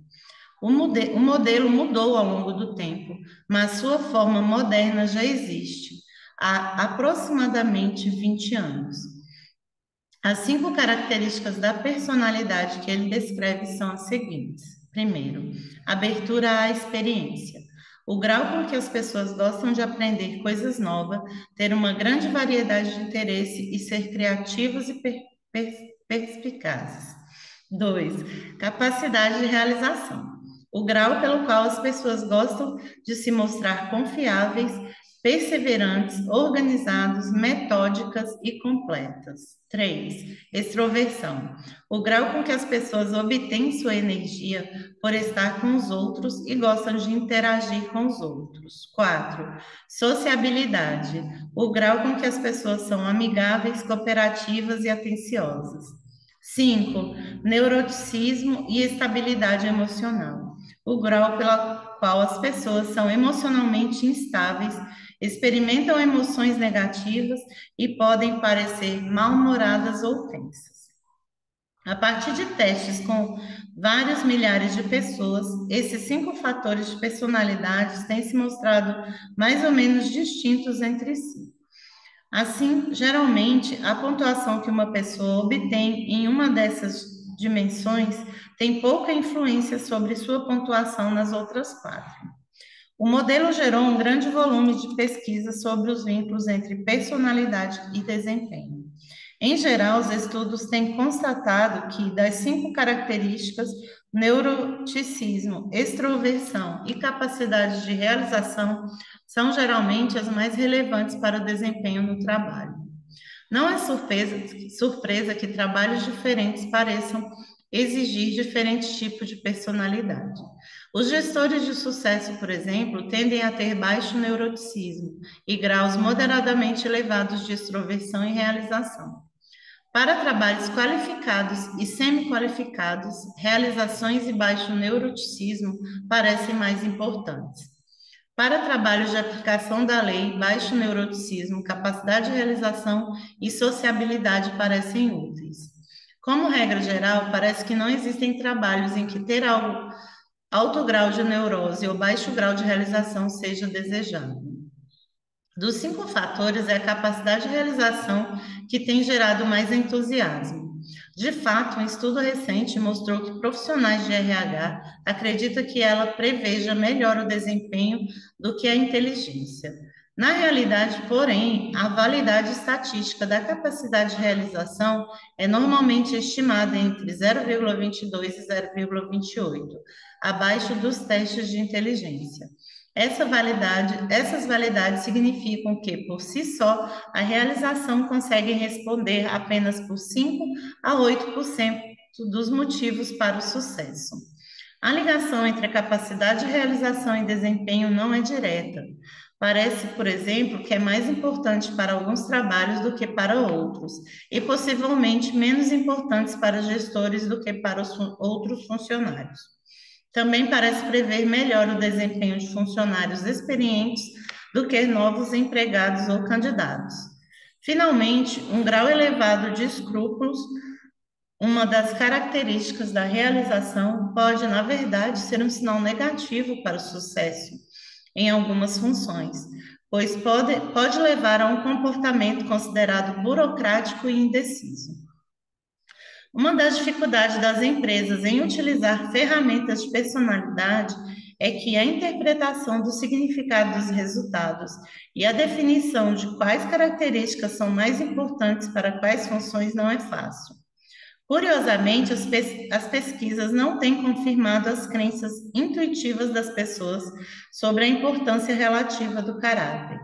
O modelo mudou ao longo do tempo, mas sua forma moderna já existe há aproximadamente 20 anos. As 5 características da personalidade que ele descreve são as seguintes. Primeiro, abertura à experiência. O grau com que as pessoas gostam de aprender coisas novas, ter uma grande variedade de interesse e ser criativos e perspicazes. 2. Capacidade de realização. O grau pelo qual as pessoas gostam de se mostrar confiáveis, perseverantes, organizados, metódicas e completas. 3. Extroversão. O grau com que as pessoas obtêm sua energia por estar com os outros e gostam de interagir com os outros. 4. Sociabilidade. O grau com que as pessoas são amigáveis, cooperativas e atenciosas. 5. Neuroticismo e estabilidade emocional. O grau pelo qual as pessoas são emocionalmente instáveis, experimentam emoções negativas e podem parecer mal-humoradas ou tensas. A partir de testes com vários milhares de pessoas, esses 5 fatores de personalidade têm se mostrado mais ou menos distintos entre si. Assim, geralmente, a pontuação que uma pessoa obtém em uma dessas dimensões tem pouca influência sobre sua pontuação nas outras 4. O modelo gerou um grande volume de pesquisas sobre os vínculos entre personalidade e desempenho. Em geral, os estudos têm constatado que, das 5 características, neuroticismo, extroversão e capacidade de realização são geralmente as mais relevantes para o desempenho no trabalho. Não é surpresa que trabalhos diferentes pareçam exigir diferentes tipos de personalidade. Os gestores de sucesso, por exemplo, tendem a ter baixo neuroticismo e graus moderadamente elevados de extroversão e realização. Para trabalhos qualificados e semi-qualificados, realizações e baixo neuroticismo parecem mais importantes. Para trabalhos de aplicação da lei, baixo neuroticismo, capacidade de realização e sociabilidade parecem úteis. Como regra geral, parece que não existem trabalhos em que ter alto grau de neurose ou baixo grau de realização seja desejado. Dos 5 fatores, é a capacidade de realização que tem gerado mais entusiasmo. De fato, um estudo recente mostrou que profissionais de RH acreditam que ela preveja melhor o desempenho do que a inteligência. Na realidade, porém, a validade estatística da capacidade de realização é normalmente estimada entre 0,22 e 0,28, abaixo dos testes de inteligência. Essas validades significam que, por si só, a realização consegue responder apenas por 5 a 8% dos motivos para o sucesso. A ligação entre a capacidade de realização e desempenho não é direta. Parece, por exemplo, que é mais importante para alguns trabalhos do que para outros, e possivelmente menos importantes para gestores do que para os outros funcionários. Também parece prever melhor o desempenho de funcionários experientes do que novos empregados ou candidatos. Finalmente, um grau elevado de escrúpulos, uma das características da realização, pode, na verdade, ser um sinal negativo para o sucesso em algumas funções, pois pode levar a um comportamento considerado burocrático e indeciso. Uma das dificuldades das empresas em utilizar ferramentas de personalidade é que a interpretação do significado dos resultados e a definição de quais características são mais importantes para quais funções não é fácil. Curiosamente, as pesquisas não têm confirmado as crenças intuitivas das pessoas sobre a importância relativa do caráter.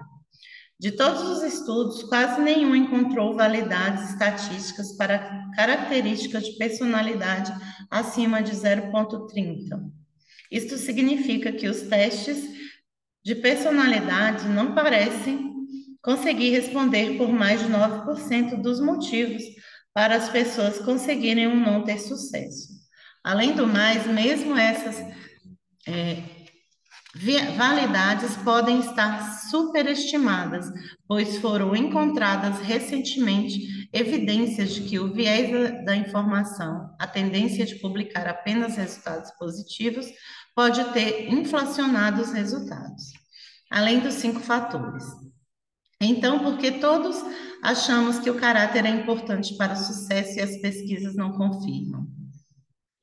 De todos os estudos, quase nenhum encontrou validades estatísticas para características de personalidade acima de 0,30. Isto significa que os testes de personalidade não parecem conseguir responder por mais de 9% dos motivos para as pessoas conseguirem ou não ter sucesso. Além do mais, mesmo essas validades podem estar superestimadas, pois foram encontradas recentemente evidências de que o viés da informação, a tendência de publicar apenas resultados positivos, pode ter inflacionado os resultados, além dos 5 fatores. Então, por que todos achamos que o caráter é importante para o sucesso e as pesquisas não confirmam?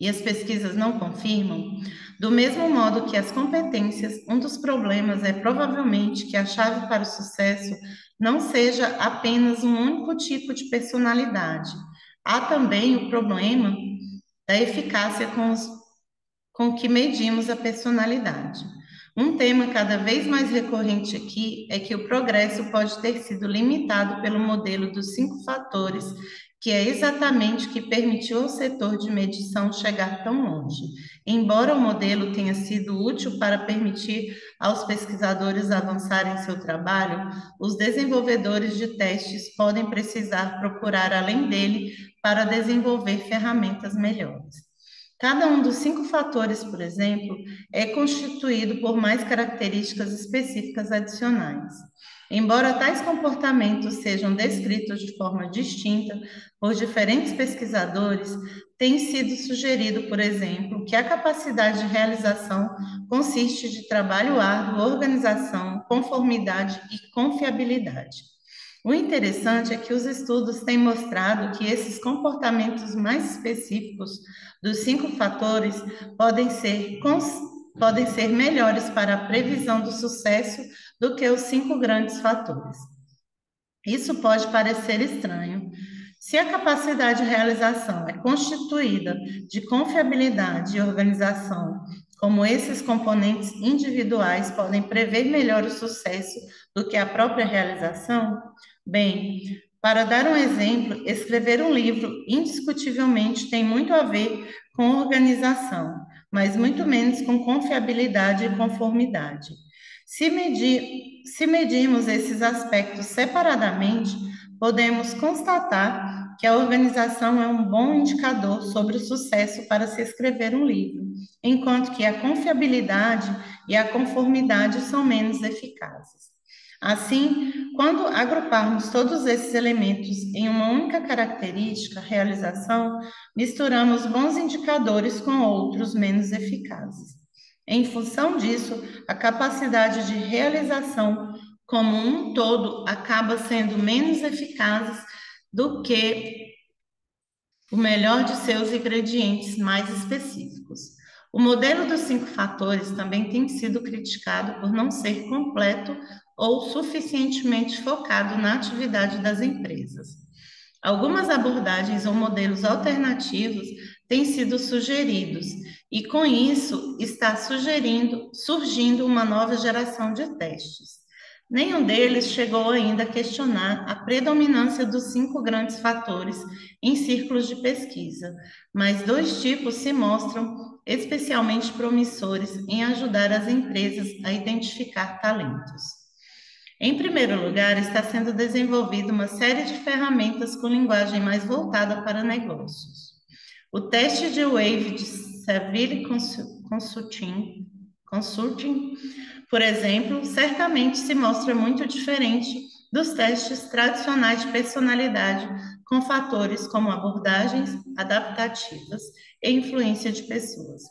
E as pesquisas não confirmam? Do mesmo modo que as competências, um dos problemas é provavelmente que a chave para o sucesso não seja apenas um único tipo de personalidade. Há também o problema da eficácia com que medimos a personalidade. Um tema cada vez mais recorrente aqui é que o progresso pode ter sido limitado pelo modelo dos 5 fatores, que é exatamente o que permitiu ao setor de medição chegar tão longe. Embora o modelo tenha sido útil para permitir aos pesquisadores avançarem seu trabalho, os desenvolvedores de testes podem precisar procurar além dele para desenvolver ferramentas melhores. Cada um dos 5 fatores, por exemplo, é constituído por mais características específicas adicionais. Embora tais comportamentos sejam descritos de forma distinta por diferentes pesquisadores, tem sido sugerido, por exemplo, que a capacidade de realização consiste de trabalho árduo, organização, conformidade e confiabilidade. O interessante é que os estudos têm mostrado que esses comportamentos mais específicos dos 5 fatores podem ser melhores para a previsão do sucesso do que os 5 grandes fatores. Isso pode parecer estranho. Se a capacidade de realização é constituída de confiabilidade e organização, como esses componentes individuais podem prever melhor o sucesso do que a própria realização, bem, para dar um exemplo, escrever um livro indiscutivelmente tem muito a ver com organização, mas muito menos com confiabilidade e conformidade. Se medirmos esses aspectos separadamente, podemos constatar que a organização é um bom indicador sobre o sucesso para se escrever um livro, enquanto que a confiabilidade e a conformidade são menos eficazes. Assim, quando agruparmos todos esses elementos em uma única característica, realização, misturamos bons indicadores com outros menos eficazes. Em função disso, a capacidade de realização como um todo acaba sendo menos eficaz do que o melhor de seus ingredientes mais específicos. O modelo dos 5 fatores também tem sido criticado por não ser completo ou suficientemente focado na atividade das empresas. Algumas abordagens ou modelos alternativos têm sido sugeridos, e com isso está surgindo uma nova geração de testes. Nenhum deles chegou ainda a questionar a predominância dos 5 grandes fatores em círculos de pesquisa, mas 2 tipos se mostram especialmente promissores em ajudar as empresas a identificar talentos. Em primeiro lugar, está sendo desenvolvida uma série de ferramentas com linguagem mais voltada para negócios. O teste de Wave de Saville Consulting, por exemplo, certamente se mostra muito diferente dos testes tradicionais de personalidade, com fatores como abordagens adaptativas e influência de pessoas.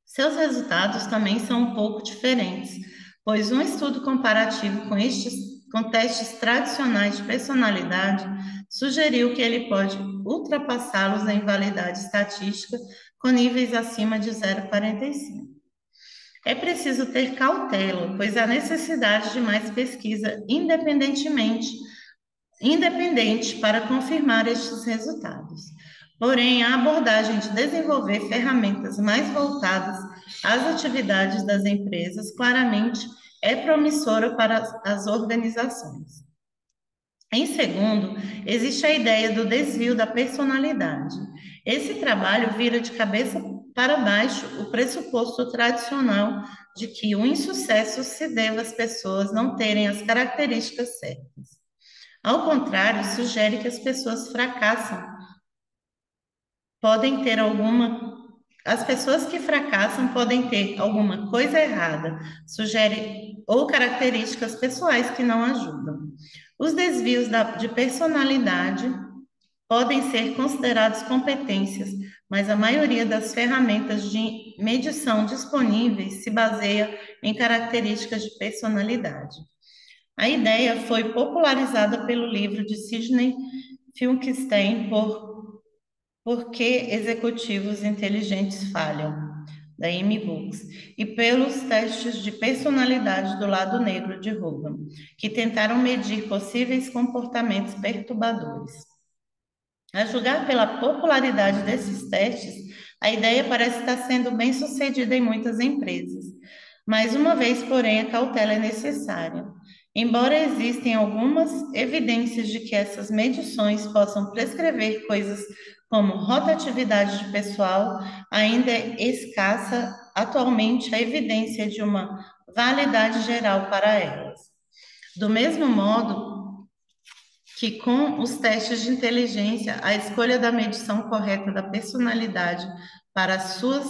Seus resultados também são um pouco diferentes, pois um estudo comparativo com testes tradicionais de personalidade sugeriu que ele pode ultrapassá-los em validade estatística com níveis acima de 0,45. É preciso ter cautela, pois há necessidade de mais pesquisa independente para confirmar estes resultados. Porém, a abordagem de desenvolver ferramentas mais voltadas às atividades das empresas claramente é promissora para as organizações. Em segundo, existe a ideia do desvio da personalidade. Esse trabalho vira de cabeça para baixo o pressuposto tradicional de que o insucesso se deve às pessoas não terem as características certas. Ao contrário, sugere que as pessoas fracassam podem ter alguma. As pessoas que fracassam podem ter alguma coisa errada, sugere ou características pessoais que não ajudam. Os desvios de personalidade podem ser considerados competências, mas a maioria das ferramentas de medição disponíveis se baseia em características de personalidade. A ideia foi popularizada pelo livro de Sidney Finkelstein Por que Executivos Inteligentes Falham, da Amy Books, e pelos testes de personalidade do lado negro de Hogan, que tentaram medir possíveis comportamentos perturbadores. A julgar pela popularidade desses testes, a ideia parece estar sendo bem sucedida em muitas empresas. Mais uma vez, porém, a cautela é necessária. Embora existem algumas evidências de que essas medições possam prescrever coisas como rotatividade de pessoal, ainda é escassa atualmente a evidência de uma validade geral para elas. Do mesmo modo, que com os testes de inteligência, a escolha da medição correta da personalidade para as suas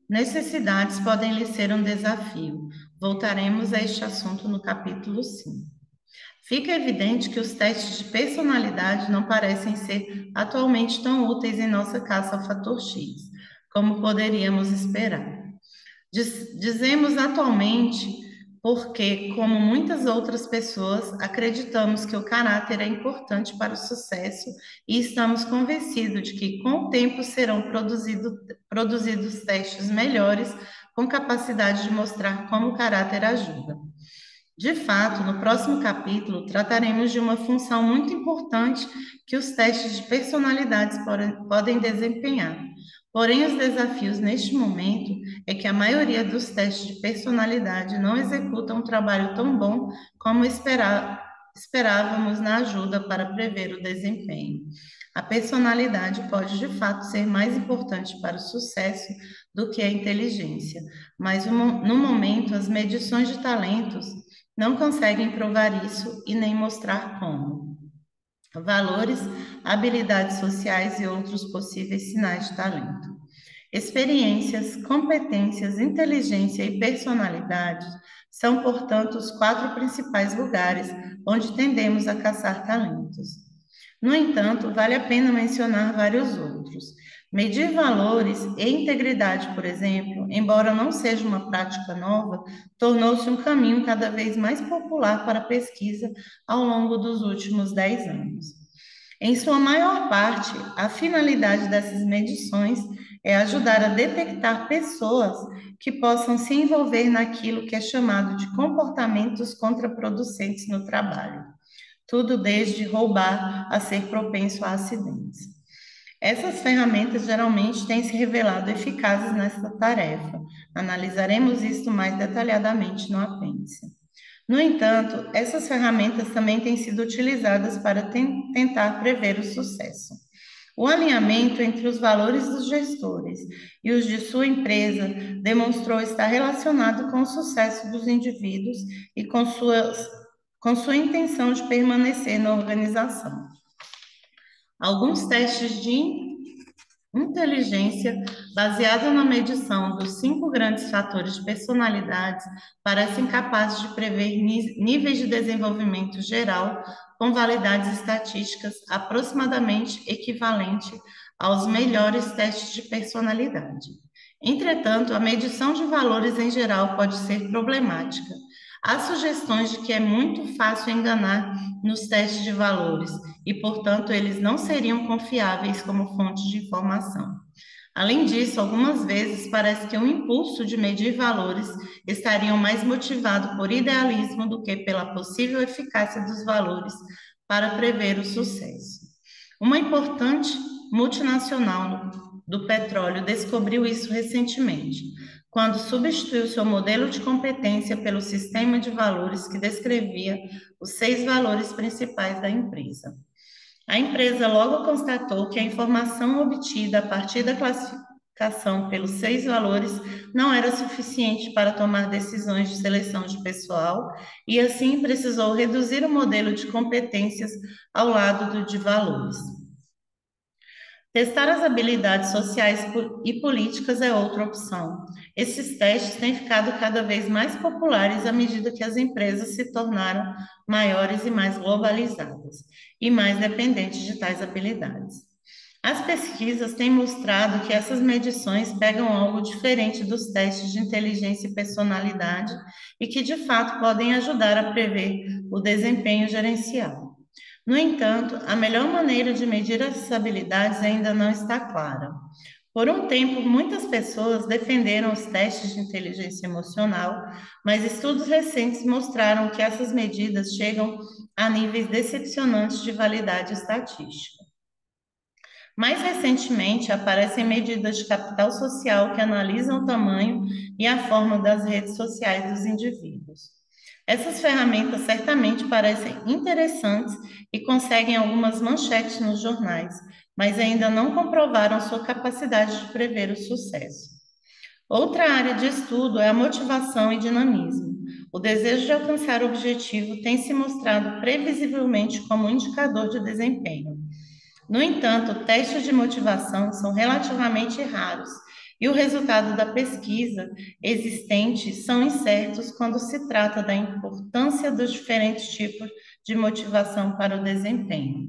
necessidades podem lhe ser um desafio. Voltaremos a este assunto no capítulo 5. Fica evidente que os testes de personalidade não parecem ser atualmente tão úteis em nossa caça ao fator X, como poderíamos esperar. Dizemos atualmente porque, como muitas outras pessoas, acreditamos que o caráter é importante para o sucesso e estamos convencidos de que, com o tempo, serão produzidos testes melhores com capacidade de mostrar como o caráter ajuda. De fato, no próximo capítulo, trataremos de uma função muito importante que os testes de personalidades podem desempenhar. Porém, os desafios neste momento é que a maioria dos testes de personalidade não executam um trabalho tão bom como esperávamos na ajuda para prever o desempenho. A personalidade pode, de fato, ser mais importante para o sucesso do que a inteligência, mas no momento, as medições de talentos não conseguem provar isso e nem mostrar como. Valores, habilidades sociais e outros possíveis sinais de talento. Experiências, competências, inteligência e personalidade são, portanto, os 4 principais lugares onde tendemos a caçar talentos. No entanto, vale a pena mencionar vários outros. Medir valores e integridade, por exemplo, embora não seja uma prática nova, tornou-se um caminho cada vez mais popular para a pesquisa ao longo dos últimos 10 anos. Em sua maior parte, a finalidade dessas medições é ajudar a detectar pessoas que possam se envolver naquilo que é chamado de comportamentos contraproducentes no trabalho. Tudo desde roubar a ser propenso a acidentes. Essas ferramentas geralmente têm se revelado eficazes nessa tarefa. Analisaremos isso mais detalhadamente no apêndice. No entanto, essas ferramentas também têm sido utilizadas para tentar prever o sucesso. O alinhamento entre os valores dos gestores e os de sua empresa demonstrou estar relacionado com o sucesso dos indivíduos e com sua intenção de permanecer na organização. Alguns testes de inteligência, baseados na medição dos 5 grandes fatores de personalidades, parecem capazes de prever níveis de desenvolvimento geral com validades estatísticas aproximadamente equivalentes aos melhores testes de personalidade. Entretanto, a medição de valores em geral pode ser problemática. Há sugestões de que é muito fácil enganar nos testes de valores e, portanto, eles não seriam confiáveis como fontes de informação. Além disso, algumas vezes parece que o impulso de medir valores estaria mais motivado por idealismo do que pela possível eficácia dos valores para prever o sucesso. Uma importante multinacional do petróleo descobriu isso recentemente. quando substituiu seu modelo de competência pelo sistema de valores que descrevia os 6 valores principais da empresa. A empresa logo constatou que a informação obtida a partir da classificação pelos 6 valores não era suficiente para tomar decisões de seleção de pessoal e, assim, precisou reduzir o modelo de competências ao lado do de valores. Testar as habilidades sociais e políticas é outra opção. Esses testes têm ficado cada vez mais populares à medida que as empresas se tornaram maiores e mais globalizadas, e mais dependentes de tais habilidades. As pesquisas têm mostrado que essas medições pegam algo diferente dos testes de inteligência e personalidade e que, de fato, podem ajudar a prever o desempenho gerencial. No entanto, a melhor maneira de medir essas habilidades ainda não está clara. Por um tempo, muitas pessoas defenderam os testes de inteligência emocional, mas estudos recentes mostraram que essas medidas chegam a níveis decepcionantes de validade estatística. Mais recentemente, aparecem medidas de capital social que analisam o tamanho e a forma das redes sociais dos indivíduos. Essas ferramentas certamente parecem interessantes e conseguem algumas manchetes nos jornais, mas ainda não comprovaram sua capacidade de prever o sucesso. Outra área de estudo é a motivação e dinamismo. O desejo de alcançar o objetivo tem se mostrado previsivelmente como um indicador de desempenho. No entanto, testes de motivação são relativamente raros e o resultado da pesquisa existente são incertos quando se trata da importância dos diferentes tipos de motivação para o desempenho.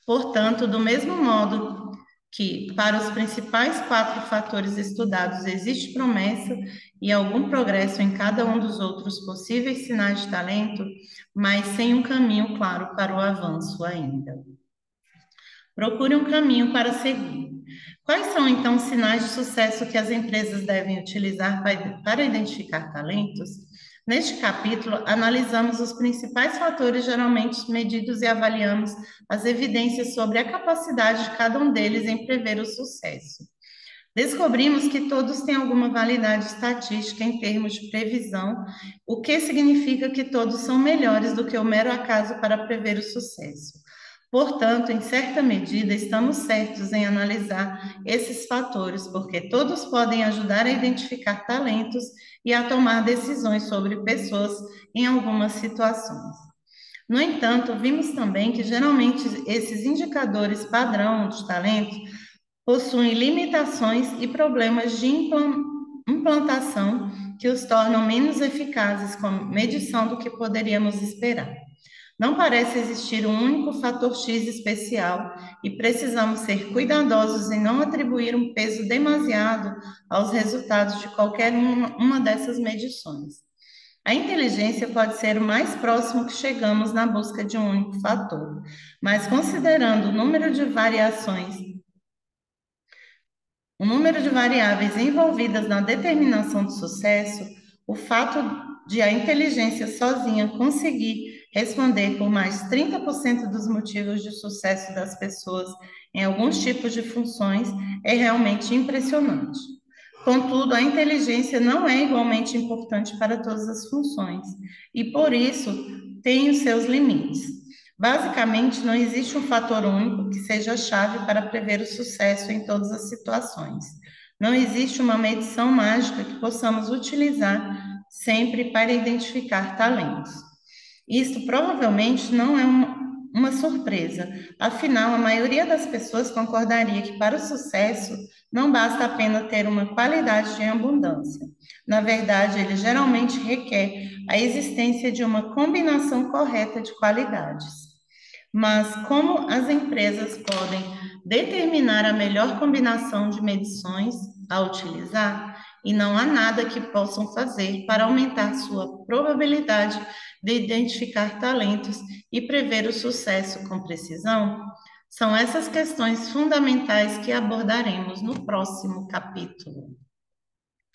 Portanto, do mesmo modo que para os principais 4 fatores estudados existe promessa e algum progresso em cada um dos outros possíveis sinais de talento, mas sem um caminho claro para o avanço ainda. Procure um caminho para seguir. Quais são, então, os sinais de sucesso que as empresas devem utilizar para identificar talentos? Neste capítulo, analisamos os principais fatores geralmente medidos e avaliamos as evidências sobre a capacidade de cada um deles em prever o sucesso. Descobrimos que todos têm alguma validade estatística em termos de previsão, o que significa que todos são melhores do que o mero acaso para prever o sucesso. Portanto, em certa medida, estamos certos em analisar esses fatores, porque todos podem ajudar a identificar talentos e a tomar decisões sobre pessoas em algumas situações. No entanto, vimos também que geralmente esses indicadores padrão de talento possuem limitações e problemas de implantação que os tornam menos eficazes como medição do que poderíamos esperar. Não parece existir um único fator X especial e precisamos ser cuidadosos em não atribuir um peso demasiado aos resultados de qualquer uma dessas medições. A inteligência pode ser o mais próximo que chegamos na busca de um único fator, mas considerando o número de variáveis envolvidas na determinação do sucesso, o fato de a inteligência sozinha conseguir responder por mais 30% dos motivos de sucesso das pessoas em alguns tipos de funções é realmente impressionante. Contudo, a inteligência não é igualmente importante para todas as funções e, por isso, tem os seus limites. Basicamente, não existe um fator único que seja a chave para prever o sucesso em todas as situações. Não existe uma medição mágica que possamos utilizar sempre para identificar talentos. Isto provavelmente não é uma surpresa, afinal, a maioria das pessoas concordaria que para o sucesso não basta apenas ter uma qualidade de abundância. Na verdade, ele geralmente requer a existência de uma combinação correta de qualidades. Mas como as empresas podem determinar a melhor combinação de medições a utilizar? E não há nada que possam fazer para aumentar sua probabilidade de identificar talentos e prever o sucesso com precisão? São essas questões fundamentais que abordaremos no próximo capítulo.